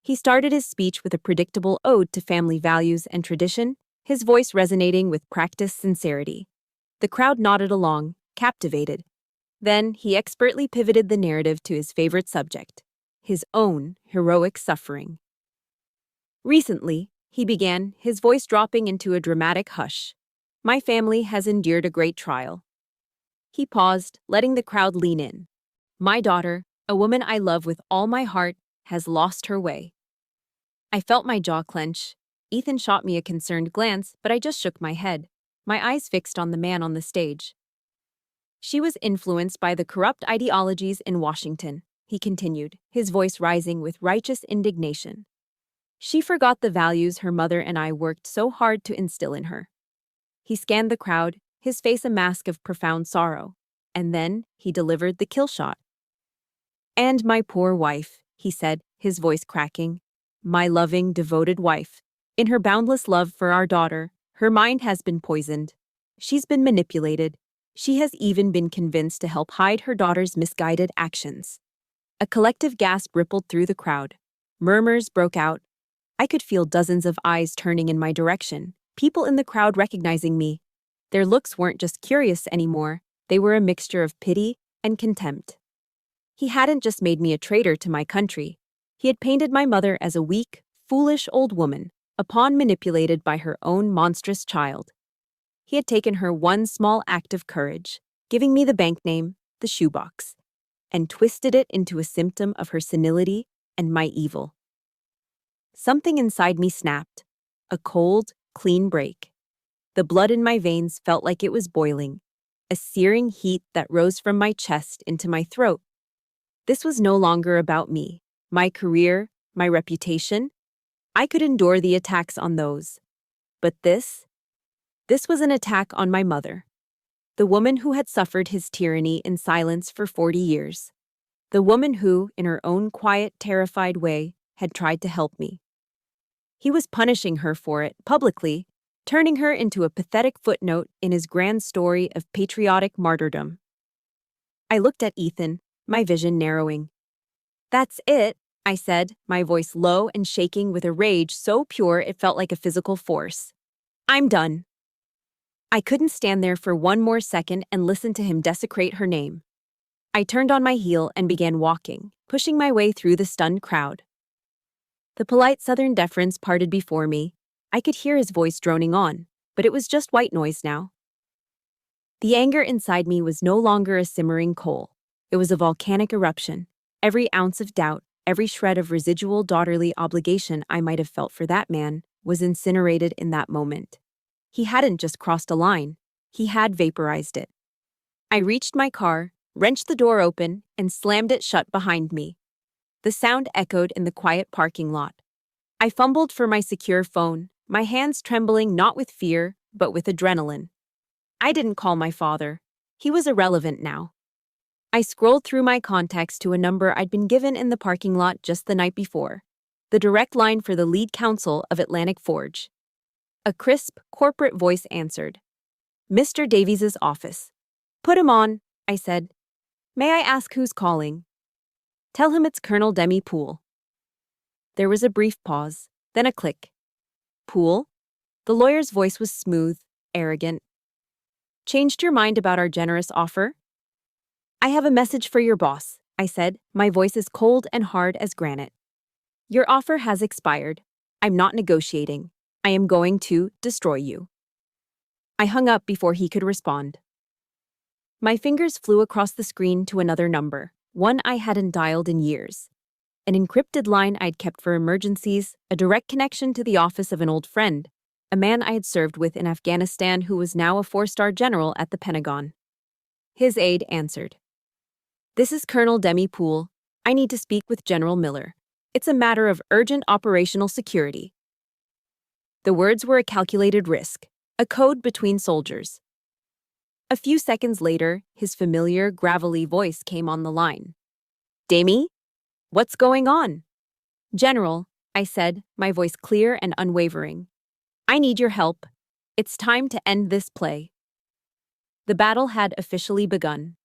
He started his speech with a predictable ode to family values and tradition, his voice resonating with practiced sincerity. The crowd nodded along, captivated. Then he expertly pivoted the narrative to his favorite subject, his own heroic suffering. Recently, he began, his voice dropping into a dramatic hush. My family has endured a great trial. He paused, letting the crowd lean in. My daughter, a woman I love with all my heart, has lost her way. I felt my jaw clench. Ethan shot me a concerned glance, but I just shook my head, my eyes fixed on the man on the stage. She was influenced by the corrupt ideologies in Washington, he continued, his voice rising with righteous indignation. She forgot the values her mother and I worked so hard to instill in her. He scanned the crowd, his face a mask of profound sorrow, and then he delivered the kill shot. And my poor wife, he said, his voice cracking. My loving, devoted wife. In her boundless love for our daughter, her mind has been poisoned. She's been manipulated. She has even been convinced to help hide her daughter's misguided actions. A collective gasp rippled through the crowd. Murmurs broke out. I could feel dozens of eyes turning in my direction, people in the crowd recognizing me. Their looks weren't just curious anymore, they were a mixture of pity and contempt. He hadn't just made me a traitor to my country. He had painted my mother as a weak, foolish old woman, a pawn manipulated by her own monstrous child. He had taken her one small act of courage, giving me the bank name, the shoebox, and twisted it into a symptom of her senility and my evil. Something inside me snapped, a cold, clean break. The blood in my veins felt like it was boiling, a searing heat that rose from my chest into my throat. This was no longer about me, my career, my reputation. I could endure the attacks on those. But this was an attack on my mother, the woman who had suffered his tyranny in silence for 40 years. The woman who, in her own quiet, terrified way, had tried to help me. He was punishing her for it, publicly, turning her into a pathetic footnote in his grand story of patriotic martyrdom. I looked at Ethan, my vision narrowing. That's it, I said, my voice low and shaking with a rage so pure it felt like a physical force. I'm done. I couldn't stand there for one more second and listen to him desecrate her name. I turned on my heel and began walking, pushing my way through the stunned crowd. The polite Southern deference parted before me. I could hear his voice droning on, but it was just white noise now. The anger inside me was no longer a simmering coal. It was a volcanic eruption. Every ounce of doubt, every shred of residual daughterly obligation I might have felt for that man was incinerated in that moment. He hadn't just crossed a line. He had vaporized it. I reached my car, wrenched the door open, and slammed it shut behind me. The sound echoed in the quiet parking lot. I fumbled for my secure phone, my hands trembling not with fear, but with adrenaline. I didn't call my father. He was irrelevant now. I scrolled through my contacts to a number I'd been given in the parking lot just the night before, the direct line for the lead counsel of Atlantic Forge. A crisp, corporate voice answered. Mr. Davies's office. Put him on, I said. May I ask who's calling? Tell him it's Colonel Demi Poole. There was a brief pause, then a click. Poole? The lawyer's voice was smooth, arrogant. Changed your mind about our generous offer? I have a message for your boss, I said, my voice as cold and hard as granite. Your offer has expired. I'm not negotiating. I am going to destroy you. I hung up before he could respond. My fingers flew across the screen to another number, one I hadn't dialed in years. An encrypted line I'd kept for emergencies, a direct connection to the office of an old friend, a man I had served with in Afghanistan who was now a 4-star general at the Pentagon. His aide answered. This is Colonel Demi Poole. I need to speak with General Miller. It's a matter of urgent operational security. The words were a calculated risk. a code between soldiers. A few seconds later, his familiar, gravelly voice came on the line. Demi? What's going on? General, I said, my voice clear and unwavering. I need your help. It's time to end this play. The battle had officially begun.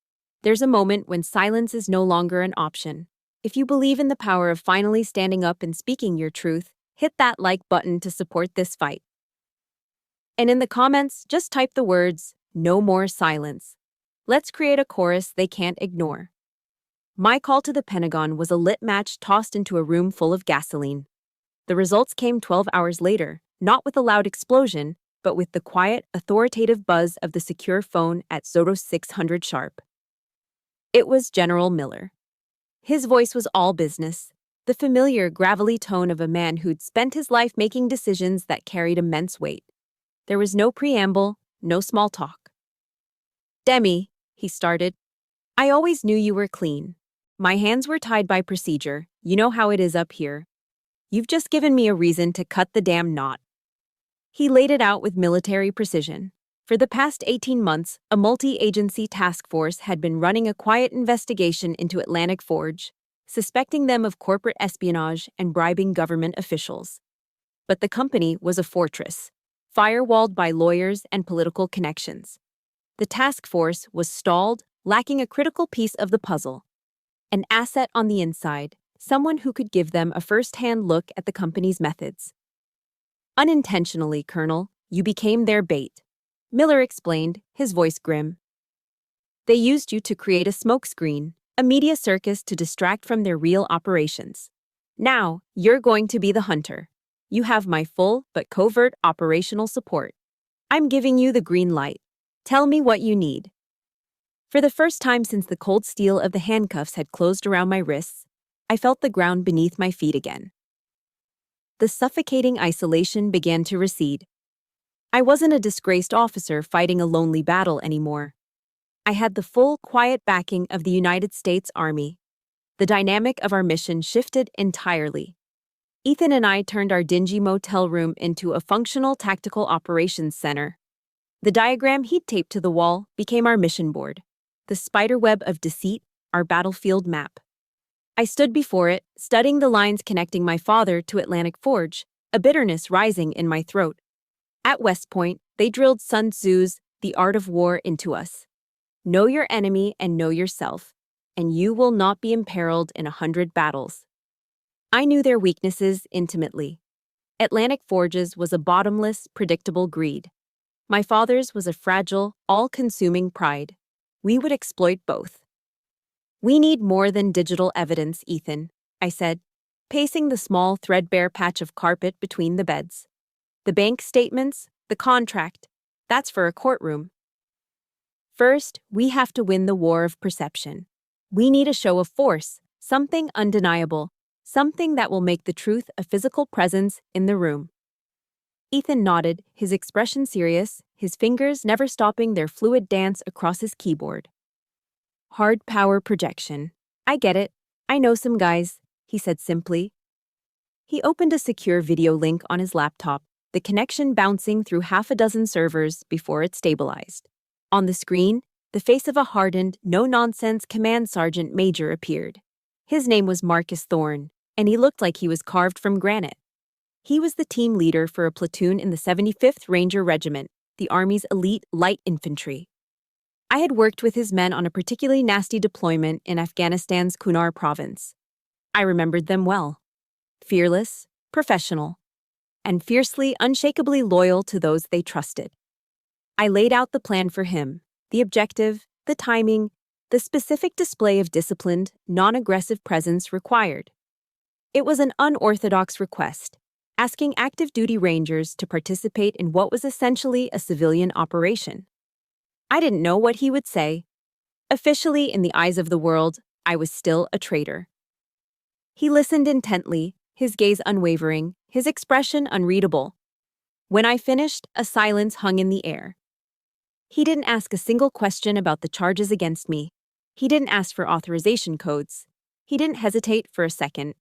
There's a moment when silence is no longer an option. If you believe in the power of finally standing up and speaking your truth, hit that like button to support this fight. And in the comments, just type the words, "No more silence." Let's create a chorus they can't ignore. My call to the Pentagon was a lit match tossed into a room full of gasoline. The results came 12 hours later, not with a loud explosion, but with the quiet, authoritative buzz of the secure phone at 0600 sharp. It was General Miller. His voice was all business, the familiar, gravelly tone of a man who'd spent his life making decisions that carried immense weight. There was no preamble, no small talk. Demi, he started, I always knew you were clean. My hands were tied by procedure, you know how it is up here. You've just given me a reason to cut the damn knot. He laid it out with military precision. For the past 18 months, a multi-agency task force had been running a quiet investigation into Atlantic Forge, suspecting them of corporate espionage and bribing government officials. But the company was a fortress, firewalled by lawyers and political connections. The task force was stalled, lacking a critical piece of the puzzle. An asset on the inside, someone who could give them a first-hand look at the company's methods. Unintentionally, Colonel, you became their bait, Miller explained, his voice grim. They used you to create a smokescreen, a media circus to distract from their real operations. Now, you're going to be the hunter. You have my full but covert operational support. I'm giving you the green light. Tell me what you need. For the first time since the cold steel of the handcuffs had closed around my wrists, I felt the ground beneath my feet again. The suffocating isolation began to recede. I wasn't a disgraced officer fighting a lonely battle anymore. I had the full, quiet backing of the United States Army. The dynamic of our mission shifted entirely. Ethan and I turned our dingy motel room into a functional tactical operations center. The diagram he'd taped to the wall became our mission board. The spiderweb of deceit, our battlefield map. I stood before it, studying the lines connecting my father to Atlantic Forge, a bitterness rising in my throat. At West Point, they drilled Sun Tzu's The Art of War into us. Know your enemy and know yourself, and you will not be imperiled in 100 battles. I knew their weaknesses intimately. Atlantic Forge's was a bottomless, predictable greed. My father's was a fragile, all-consuming pride. We would exploit both. We need more than digital evidence, Ethan, I said, pacing the small, threadbare patch of carpet between the beds. The bank statements, the contract, that's for a courtroom. First, we have to win the war of perception. We need a show of force, something undeniable, something that will make the truth a physical presence in the room. Ethan nodded, his expression serious, his fingers never stopping their fluid dance across his keyboard. Hard power projection. I get it. I know some guys, he said simply. He opened a secure video link on his laptop, the connection bouncing through half a dozen servers before it stabilized. On the screen, the face of a hardened, no-nonsense command sergeant major appeared. His name was Marcus Thorne, and he looked like he was carved from granite. He was the team leader for a platoon in the 75th Ranger Regiment, the Army's elite light infantry. I had worked with his men on a particularly nasty deployment in Afghanistan's Kunar province. I remembered them well. Fearless, professional, and fiercely, unshakably loyal to those they trusted. I laid out the plan for him, the objective, the timing, the specific display of disciplined, non-aggressive presence required. It was an unorthodox request, asking active duty Rangers to participate in what was essentially a civilian operation. I didn't know what he would say. Officially, in the eyes of the world, I was still a traitor. He listened intently, his gaze unwavering, his expression unreadable. When I finished, a silence hung in the air. He didn't ask a single question about the charges against me. He didn't ask for authorization codes. He didn't hesitate for a second.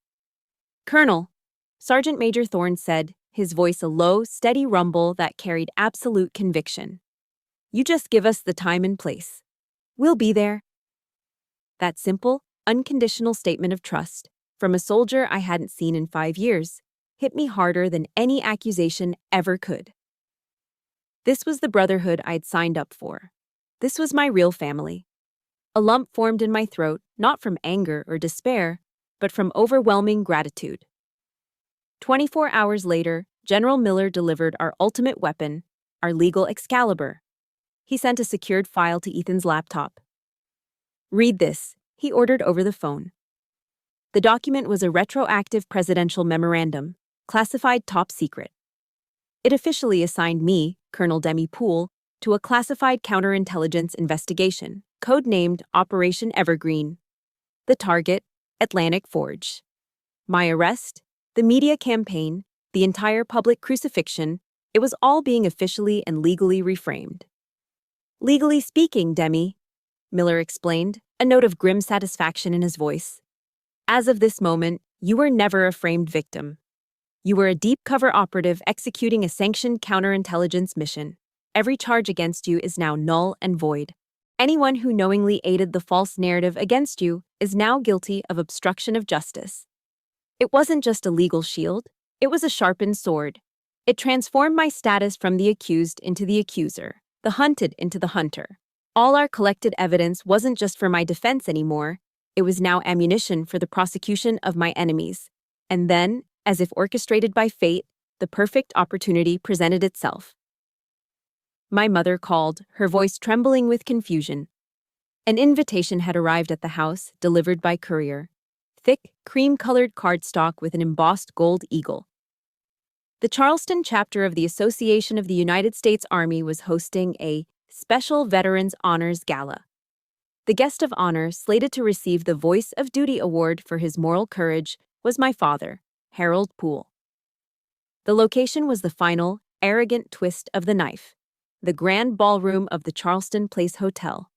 Colonel, Sergeant Major Thorne said, his voice a low, steady rumble that carried absolute conviction. "You just give us the time and place. We'll be there." That simple, unconditional statement of trust, from a soldier I hadn't seen in 5 years, hit me harder than any accusation ever could. This was the brotherhood I'd signed up for. This was my real family. A lump formed in my throat, not from anger or despair, but from overwhelming gratitude. 24 hours later, General Miller delivered our ultimate weapon, our legal Excalibur. He sent a secured file to Ethan's laptop. "Read this," he ordered over the phone. The document was a retroactive presidential memorandum, classified top secret. It officially assigned me, Colonel Demi Poole, to a classified counterintelligence investigation, codenamed Operation Evergreen. The target, Atlantic Forge. My arrest, the media campaign, the entire public crucifixion, it was all being officially and legally reframed. "Legally speaking, Demi," Miller explained, a note of grim satisfaction in his voice. "As of this moment, you were never a framed victim. You were a deep-cover operative executing a sanctioned counterintelligence mission. Every charge against you is now null and void. Anyone who knowingly aided the false narrative against you is now guilty of obstruction of justice." It wasn't just a legal shield, it was a sharpened sword. It transformed my status from the accused into the accuser, the hunted into the hunter. All our collected evidence wasn't just for my defense anymore, it was now ammunition for the prosecution of my enemies. And then, as if orchestrated by fate, the perfect opportunity presented itself. My mother called, her voice trembling with confusion. An invitation had arrived at the house, delivered by courier. Thick, cream-colored cardstock with an embossed gold eagle. The Charleston chapter of the Association of the United States Army was hosting a Special Veterans Honors Gala. The guest of honor, slated to receive the Voice of Duty Award for his moral courage, was my father, Harold Poole. The location was the final, arrogant twist of the knife, the grand ballroom of the Charleston Place Hotel.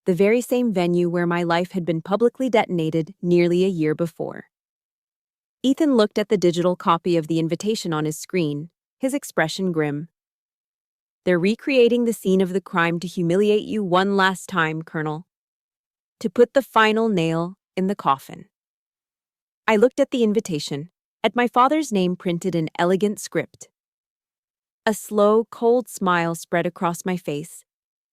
The very same venue where my life had been publicly detonated nearly a year before. Ethan looked at the digital copy of the invitation on his screen, his expression grim. "They're recreating the scene of the crime to humiliate you one last time, Colonel. To put the final nail in the coffin." I looked at the invitation, at my father's name printed in elegant script. A slow, cold smile spread across my face.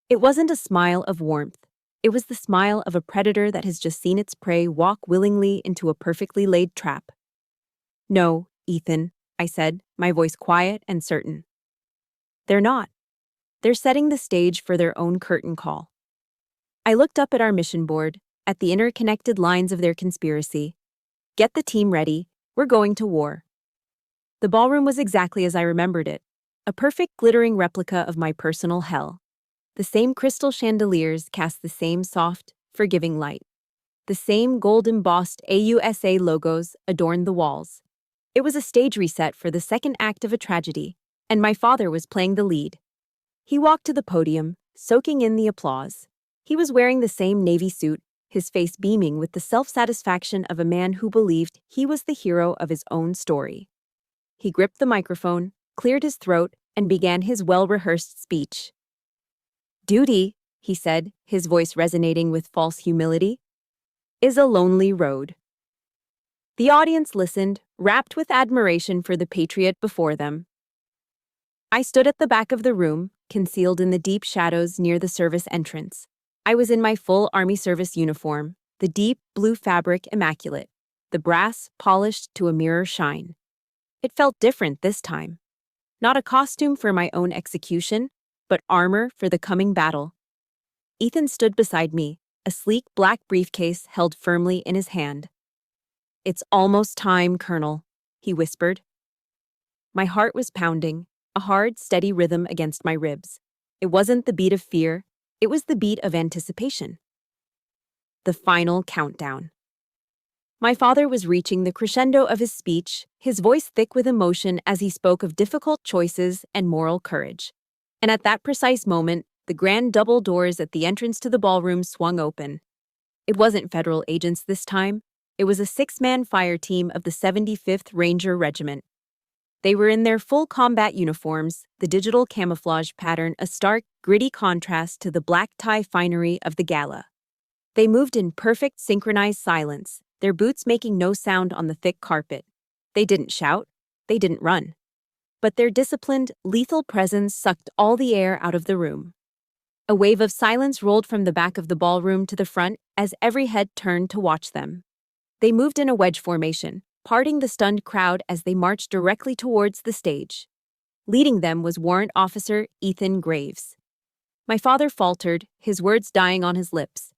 It wasn't a smile of warmth. It was the smile of a predator that has just seen its prey walk willingly into a perfectly laid trap. "No, Ethan," I said, my voice quiet and certain. "They're not. They're setting the stage for their own curtain call." I looked up at our mission board, at the interconnected lines of their conspiracy. "Get the team ready. We're going to war." The ballroom was exactly as I remembered it, a perfect glittering replica of my personal hell. The same crystal chandeliers cast the same soft, forgiving light. The same gold-embossed AUSA logos adorned the walls. It was a stage reset for the second act of a tragedy, and my father was playing the lead. He walked to the podium, soaking in the applause. He was wearing the same navy suit, his face beaming with the self-satisfaction of a man who believed he was the hero of his own story. He gripped the microphone, cleared his throat, and began his well-rehearsed speech. "Duty," he said, his voice resonating with false humility, "is a lonely road." The audience listened, rapt with admiration for the patriot before them. I stood at the back of the room, concealed in the deep shadows near the service entrance. I was in my full Army service uniform, the deep blue fabric immaculate, the brass polished to a mirror shine. It felt different this time. Not a costume for my own execution, but armor for the coming battle. Ethan stood beside me, a sleek black briefcase held firmly in his hand. "It's almost time, Colonel," he whispered. My heart was pounding, a hard, steady rhythm against my ribs. It wasn't the beat of fear, it was the beat of anticipation. The final countdown. My father was reaching the crescendo of his speech, his voice thick with emotion as he spoke of difficult choices and moral courage. And at that precise moment, the grand double doors at the entrance to the ballroom swung open. It wasn't federal agents this time. It was a 6-man fire team of the 75th Ranger Regiment. They were in their full combat uniforms, the digital camouflage pattern a stark, gritty contrast to the black tie finery of the gala. They moved in perfect synchronized silence, their boots making no sound on the thick carpet. They didn't shout. They didn't run. But their disciplined, lethal presence sucked all the air out of the room. A wave of silence rolled from the back of the ballroom to the front as every head turned to watch them. They moved in a wedge formation, parting the stunned crowd as they marched directly towards the stage. Leading them was Warrant Officer Ethan Graves. My father faltered, his words dying on his lips.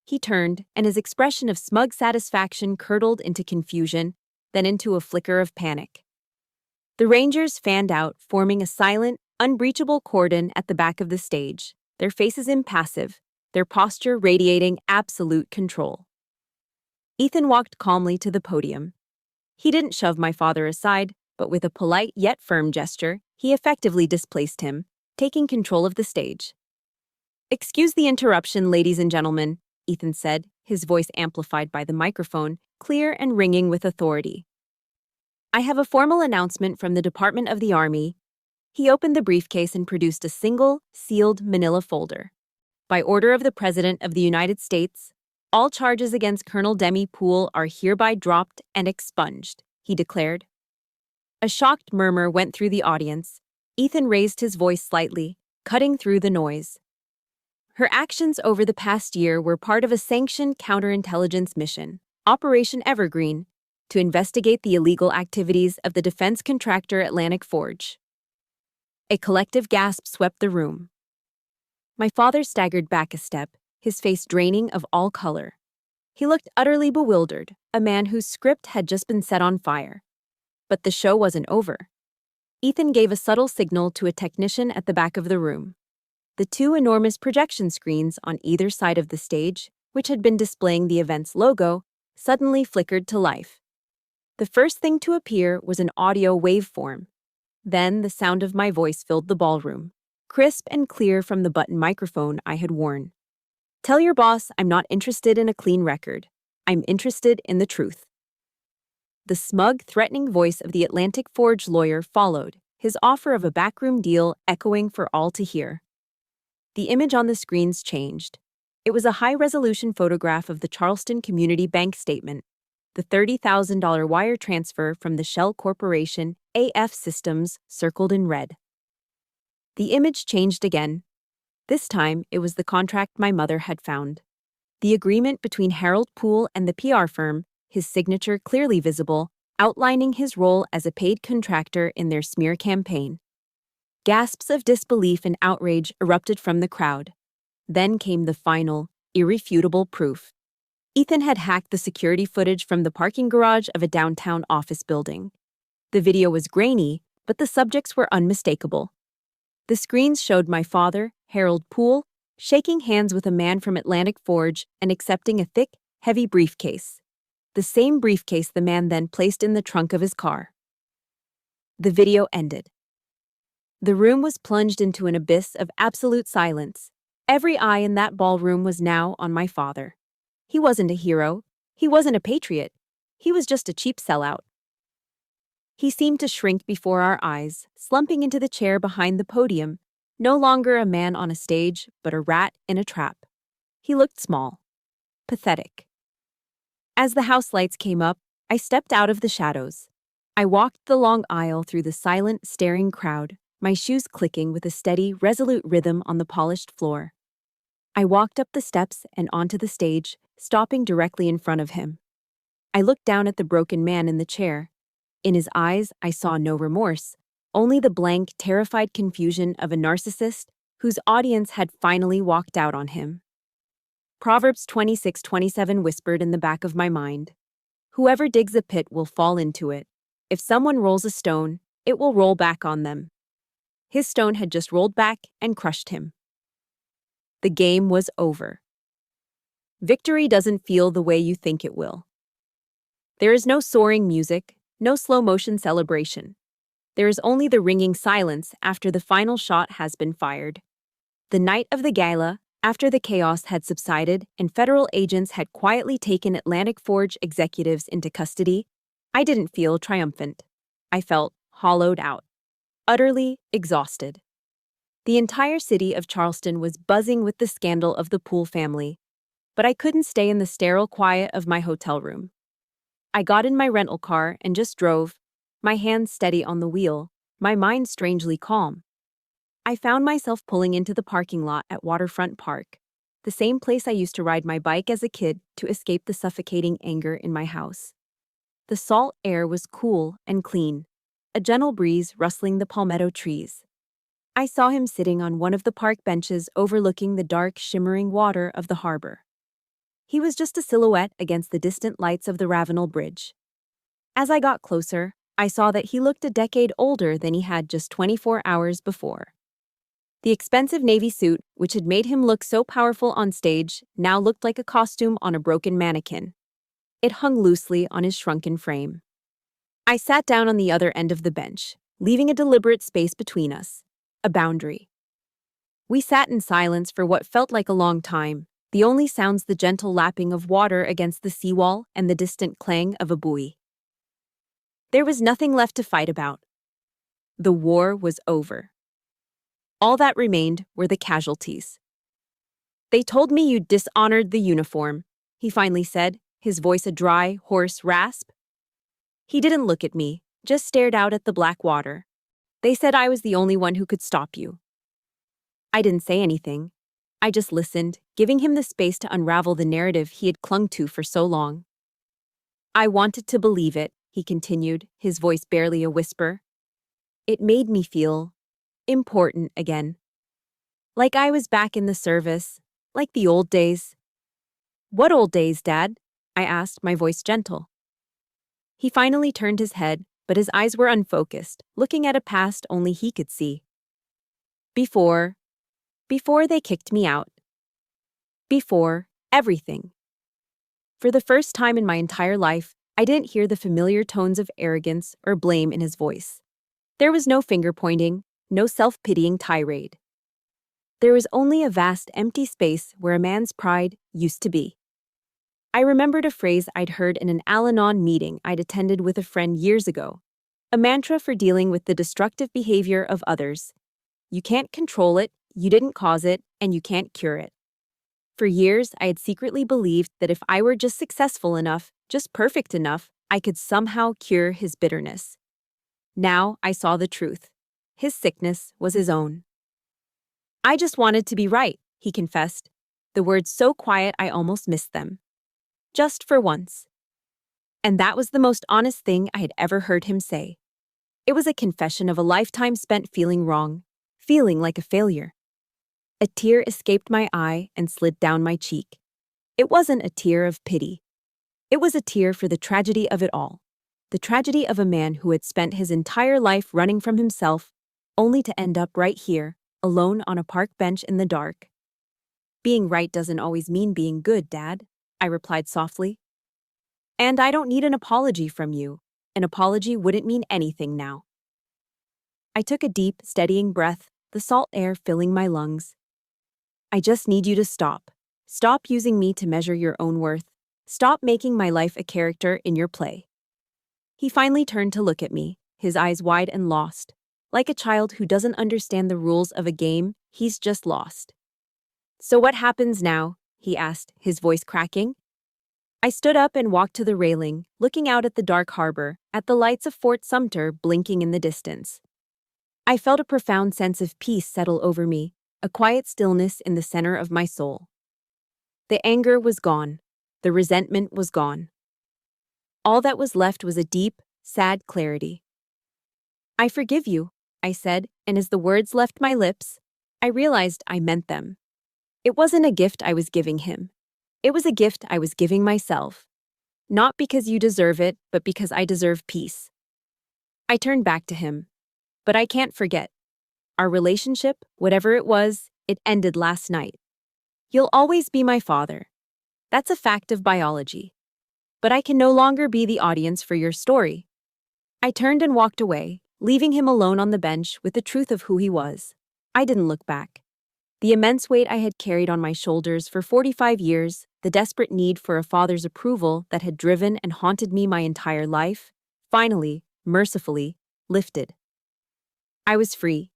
He turned, and his expression of smug satisfaction curdled into confusion, then into a flicker of panic. The Rangers fanned out, forming a silent, unbreachable cordon at the back of the stage, their faces impassive, their posture radiating absolute control. Ethan walked calmly to the podium. He didn't shove my father aside, but with a polite yet firm gesture, he effectively displaced him, taking control of the stage. "Excuse the interruption, ladies and gentlemen," Ethan said, his voice amplified by the microphone, clear and ringing with authority. "I have a formal announcement from the Department of the Army." He opened the briefcase and produced a single, sealed manila folder. "By order of the President of the United States, all charges against Colonel Demi Poole are hereby dropped and expunged," he declared. A shocked murmur went through the audience. Ethan raised his voice slightly, cutting through the noise. "Her actions over the past year were part of a sanctioned counterintelligence mission, Operation Evergreen, to investigate the illegal activities of the defense contractor Atlantic Forge." A collective gasp swept the room. My father staggered back a step, his face draining of all color. He looked utterly bewildered, a man whose script had just been set on fire. But the show wasn't over. Ethan gave a subtle signal to a technician at the back of the room. The two enormous projection screens on either side of the stage, which had been displaying the event's logo, suddenly flickered to life. The first thing to appear was an audio waveform. Then the sound of my voice filled the ballroom, crisp and clear from the button microphone I had worn. "Tell your boss I'm not interested in a clean record. I'm interested in the truth." The smug, threatening voice of the Atlantic Forge lawyer followed, his offer of a backroom deal echoing for all to hear. The image on the screens changed. It was a high-resolution photograph of the Charleston Community Bank statement, the $30,000 wire transfer from the Shell Corporation AF Systems circled in red. The image changed again. This time, it was the contract my mother had found. The agreement between Harold Poole and the PR firm, his signature clearly visible, outlining his role as a paid contractor in their smear campaign. Gasps of disbelief and outrage erupted from the crowd. Then came the final, irrefutable proof. Ethan had hacked the security footage from the parking garage of a downtown office building. The video was grainy, but the subjects were unmistakable. The screens showed my father, Harold Poole, shaking hands with a man from Atlantic Forge and accepting a thick, heavy briefcase. The same briefcase the man then placed in the trunk of his car. The video ended. The room was plunged into an abyss of absolute silence. Every eye in that ballroom was now on my father. He wasn't a hero. He wasn't a patriot. He was just a cheap sellout. He seemed to shrink before our eyes, slumping into the chair behind the podium, no longer a man on a stage, but a rat in a trap. He looked small, pathetic. As the house lights came up, I stepped out of the shadows. I walked the long aisle through the silent, staring crowd, my shoes clicking with a steady, resolute rhythm on the polished floor. I walked up the steps and onto the stage, stopping directly in front of him. I looked down at the broken man in the chair. In his eyes, I saw no remorse, only the blank, terrified confusion of a narcissist whose audience had finally walked out on him. Proverbs 26:27 whispered in the back of my mind. Whoever digs a pit will fall into it. If someone rolls a stone, it will roll back on them. His stone had just rolled back and crushed him. The game was over. Victory doesn't feel the way you think it will. There is no soaring music, no slow-motion celebration. There is only the ringing silence after the final shot has been fired. The night of the gala, after the chaos had subsided and federal agents had quietly taken Atlantic Forge executives into custody, I didn't feel triumphant. I felt hollowed out, utterly exhausted. The entire city of Charleston was buzzing with the scandal of the Poole family, but I couldn't stay in the sterile quiet of my hotel room. I got in my rental car and just drove, my hands steady on the wheel, my mind strangely calm. I found myself pulling into the parking lot at Waterfront Park, the same place I used to ride my bike as a kid to escape the suffocating anger in my house. The salt air was cool and clean, a gentle breeze rustling the palmetto trees. I saw him sitting on one of the park benches overlooking the dark, shimmering water of the harbor. He was just a silhouette against the distant lights of the Ravenel Bridge. As I got closer, I saw that he looked a decade older than he had just 24 hours before. The expensive navy suit, which had made him look so powerful on stage, now looked like a costume on a broken mannequin. It hung loosely on his shrunken frame. I sat down on the other end of the bench, leaving a deliberate space between us, a boundary. We sat in silence for what felt like a long time, the only sounds the gentle lapping of water against the seawall and the distant clang of a buoy. There was nothing left to fight about. The war was over. All that remained were the casualties. "They told me you dishonored the uniform," he finally said, his voice a dry, hoarse rasp. He didn't look at me, just stared out at the black water. "They said I was the only one who could stop you." I didn't say anything. I just listened, giving him the space to unravel the narrative he had clung to for so long. "I wanted to believe it," he continued, his voice barely a whisper. "It made me feel important again. Like I was back in the service, like the old days." "What old days, Dad?" I asked, my voice gentle. He finally turned his head, but his eyes were unfocused, looking at a past only he could see. Before they kicked me out. Before everything." For the first time in my entire life, I didn't hear the familiar tones of arrogance or blame in his voice. There was no finger-pointing, no self-pitying tirade. There was only a vast empty space where a man's pride used to be. I remembered a phrase I'd heard in an Al-Anon meeting I'd attended with a friend years ago, a mantra for dealing with the destructive behavior of others. You can't control it, you didn't cause it, and you can't cure it. For years, I had secretly believed that if I were just successful enough, just perfect enough, I could somehow cure his bitterness. Now I saw the truth. His sickness was his own. "I just wanted to be right," he confessed, the words so quiet I almost missed them. Just for once. And that was the most honest thing I had ever heard him say. It was a confession of a lifetime spent feeling wrong, feeling like a failure. A tear escaped my eye and slid down my cheek. It wasn't a tear of pity. It was a tear for the tragedy of it all. The tragedy of a man who had spent his entire life running from himself, only to end up right here, alone on a park bench in the dark. "Being right doesn't always mean being good, Dad," I replied softly. "And I don't need an apology from you. An apology wouldn't mean anything now." I took a deep, steadying breath, the salt air filling my lungs. "I just need you to stop. Stop using me to measure your own worth. Stop making my life a character in your play." He finally turned to look at me, his eyes wide and lost, like a child who doesn't understand the rules of a game he's just lost. "So what happens now?" he asked, his voice cracking. I stood up and walked to the railing, looking out at the dark harbor, at the lights of Fort Sumter blinking in the distance. I felt a profound sense of peace settle over me, a quiet stillness in the center of my soul. The anger was gone. The resentment was gone. All that was left was a deep, sad clarity. "I forgive you," I said, and as the words left my lips, I realized I meant them. It wasn't a gift I was giving him. It was a gift I was giving myself. Not because you deserve it, but because I deserve peace. I turned back to him. "But I can't forget. Our relationship, whatever it was, it ended last night. You'll always be my father. That's a fact of biology. But I can no longer be the audience for your story." I turned and walked away, leaving him alone on the bench with the truth of who he was. I didn't look back. The immense weight I had carried on my shoulders for 45 years, the desperate need for a father's approval that had driven and haunted me my entire life, finally, mercifully, lifted. I was free.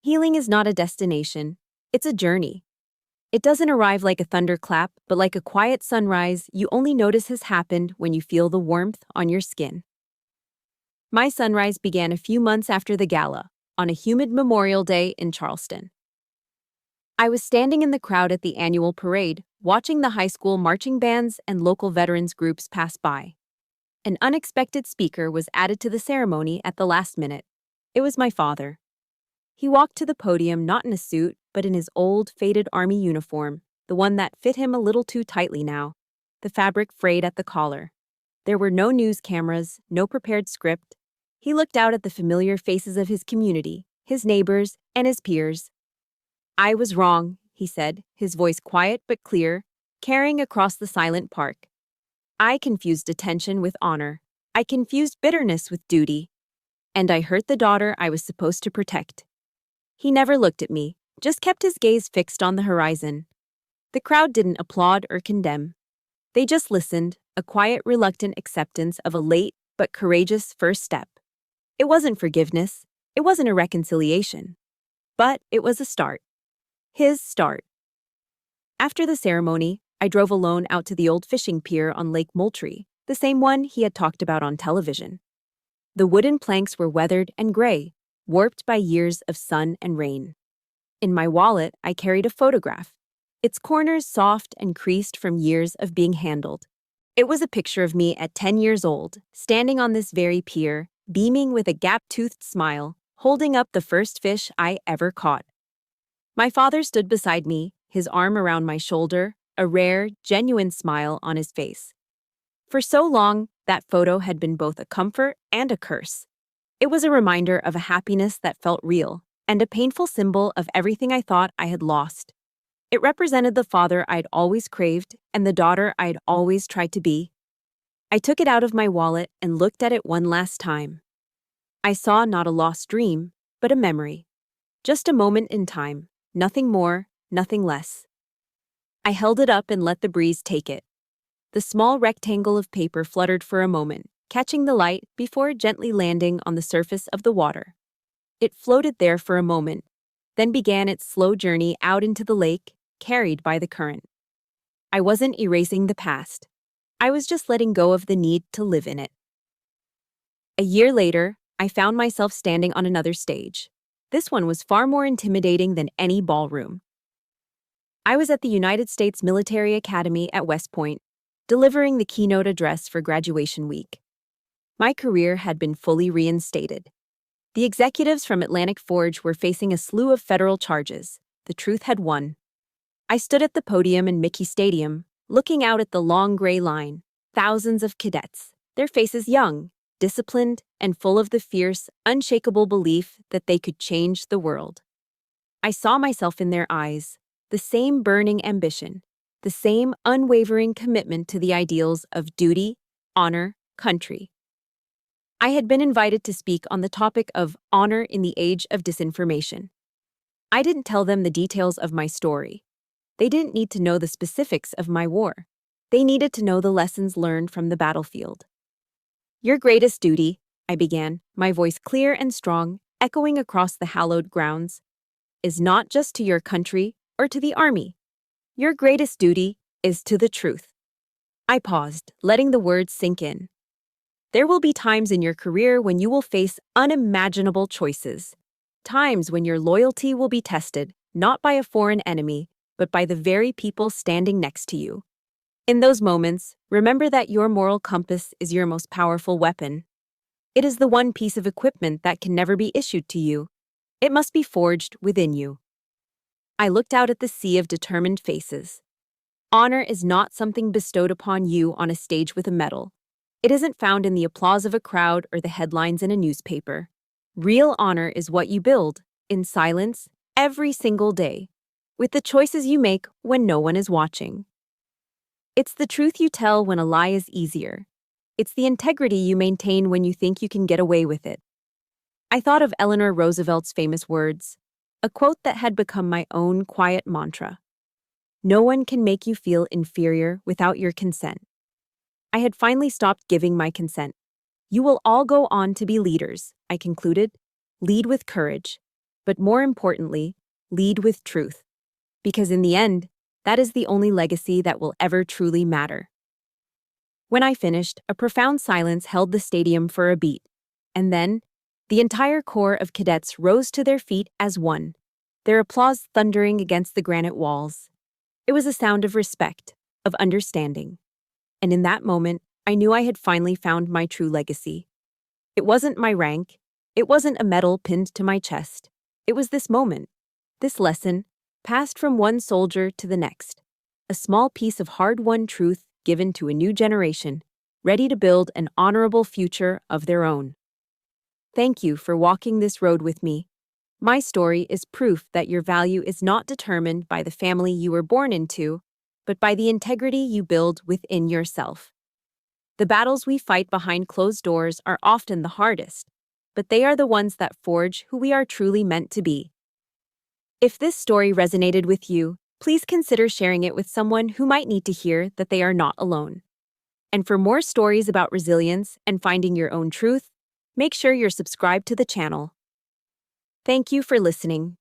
Healing is not a destination, it's a journey. It doesn't arrive like a thunderclap, but like a quiet sunrise you only notice has happened when you feel the warmth on your skin. My sunrise began a few months after the gala, on a humid Memorial Day in Charleston. I was standing in the crowd at the annual parade, watching the high school marching bands and local veterans groups pass by. An unexpected speaker was added to the ceremony at the last minute. It was my father. He walked to the podium not in a suit, but in his old, faded army uniform, the one that fit him a little too tightly now, the fabric frayed at the collar. There were no news cameras, no prepared script. He looked out at the familiar faces of his community, his neighbors, and his peers. "I was wrong," he said, his voice quiet but clear, carrying across the silent park. "I confused attention with honor. I confused bitterness with duty. And I hurt the daughter I was supposed to protect." He never looked at me, just kept his gaze fixed on the horizon. The crowd didn't applaud or condemn. They just listened, a quiet, reluctant acceptance of a late but courageous first step. It wasn't forgiveness, it wasn't a reconciliation. But it was a start. His start. After the ceremony, I drove alone out to the old fishing pier on Lake Moultrie, the same one he had talked about on television. The wooden planks were weathered and gray, warped by years of sun and rain. In my wallet, I carried a photograph, its corners soft and creased from years of being handled. It was a picture of me at 10 years old, standing on this very pier, beaming with a gap-toothed smile, holding up the first fish I ever caught. My father stood beside me, his arm around my shoulder, a rare, genuine smile on his face. For so long, that photo had been both a comfort and a curse. It was a reminder of a happiness that felt real, and a painful symbol of everything I thought I had lost. It represented the father I'd always craved and the daughter I'd always tried to be. I took it out of my wallet and looked at it one last time. I saw not a lost dream, but a memory. Just a moment in time, nothing more, nothing less. I held it up and let the breeze take it. The small rectangle of paper fluttered for a moment, catching the light before gently landing on the surface of the water. It floated there for a moment, then began its slow journey out into the lake, carried by the current. I wasn't erasing the past. I was just letting go of the need to live in it. A year later, I found myself standing on another stage. This one was far more intimidating than any ballroom. I was at the United States Military Academy at West Point, delivering the keynote address for graduation week. My career had been fully reinstated. The executives from Atlantic Forge were facing a slew of federal charges. The truth had won. I stood at the podium in Mickey Stadium, looking out at the long gray line, thousands of cadets, their faces young, disciplined, and full of the fierce, unshakable belief that they could change the world. I saw myself in their eyes, the same burning ambition, the same unwavering commitment to the ideals of duty, honor, country. I had been invited to speak on the topic of honor in the age of disinformation. I didn't tell them the details of my story. They didn't need to know the specifics of my war. They needed to know the lessons learned from the battlefield. "Your greatest duty," I began, my voice clear and strong, echoing across the hallowed grounds, "is not just to your country or to the army. Your greatest duty is to the truth." I paused, letting the words sink in. There will be times in your career when you will face unimaginable choices. Times when your loyalty will be tested, not by a foreign enemy, but by the very people standing next to you. In those moments, remember that your moral compass is your most powerful weapon. It is the one piece of equipment that can never be issued to you. It must be forged within you. I looked out at the sea of determined faces. Honor is not something bestowed upon you on a stage with a medal. It isn't found in the applause of a crowd or the headlines in a newspaper. Real honor is what you build, in silence, every single day, with the choices you make when no one is watching. It's the truth you tell when a lie is easier. It's the integrity you maintain when you think you can get away with it. I thought of Eleanor Roosevelt's famous words, a quote that had become my own quiet mantra. "No one can make you feel inferior without your consent." I had finally stopped giving my consent. You will all go on to be leaders, I concluded. Lead with courage. But more importantly, lead with truth. Because in the end, that is the only legacy that will ever truly matter. When I finished, a profound silence held the stadium for a beat. And then, the entire corps of cadets rose to their feet as one, their applause thundering against the granite walls. It was a sound of respect, of understanding. And in that moment, I knew I had finally found my true legacy. It wasn't my rank. It wasn't a medal pinned to my chest. It was this moment, this lesson, passed from one soldier to the next. A small piece of hard-won truth given to a new generation, ready to build an honorable future of their own. Thank you for walking this road with me. My story is proof that your value is not determined by the family you were born into, but by the integrity you build within yourself. The battles we fight behind closed doors are often the hardest, but they are the ones that forge who we are truly meant to be. If this story resonated with you, please consider sharing it with someone who might need to hear that they are not alone. And for more stories about resilience and finding your own truth, make sure you're subscribed to the channel. Thank you for listening.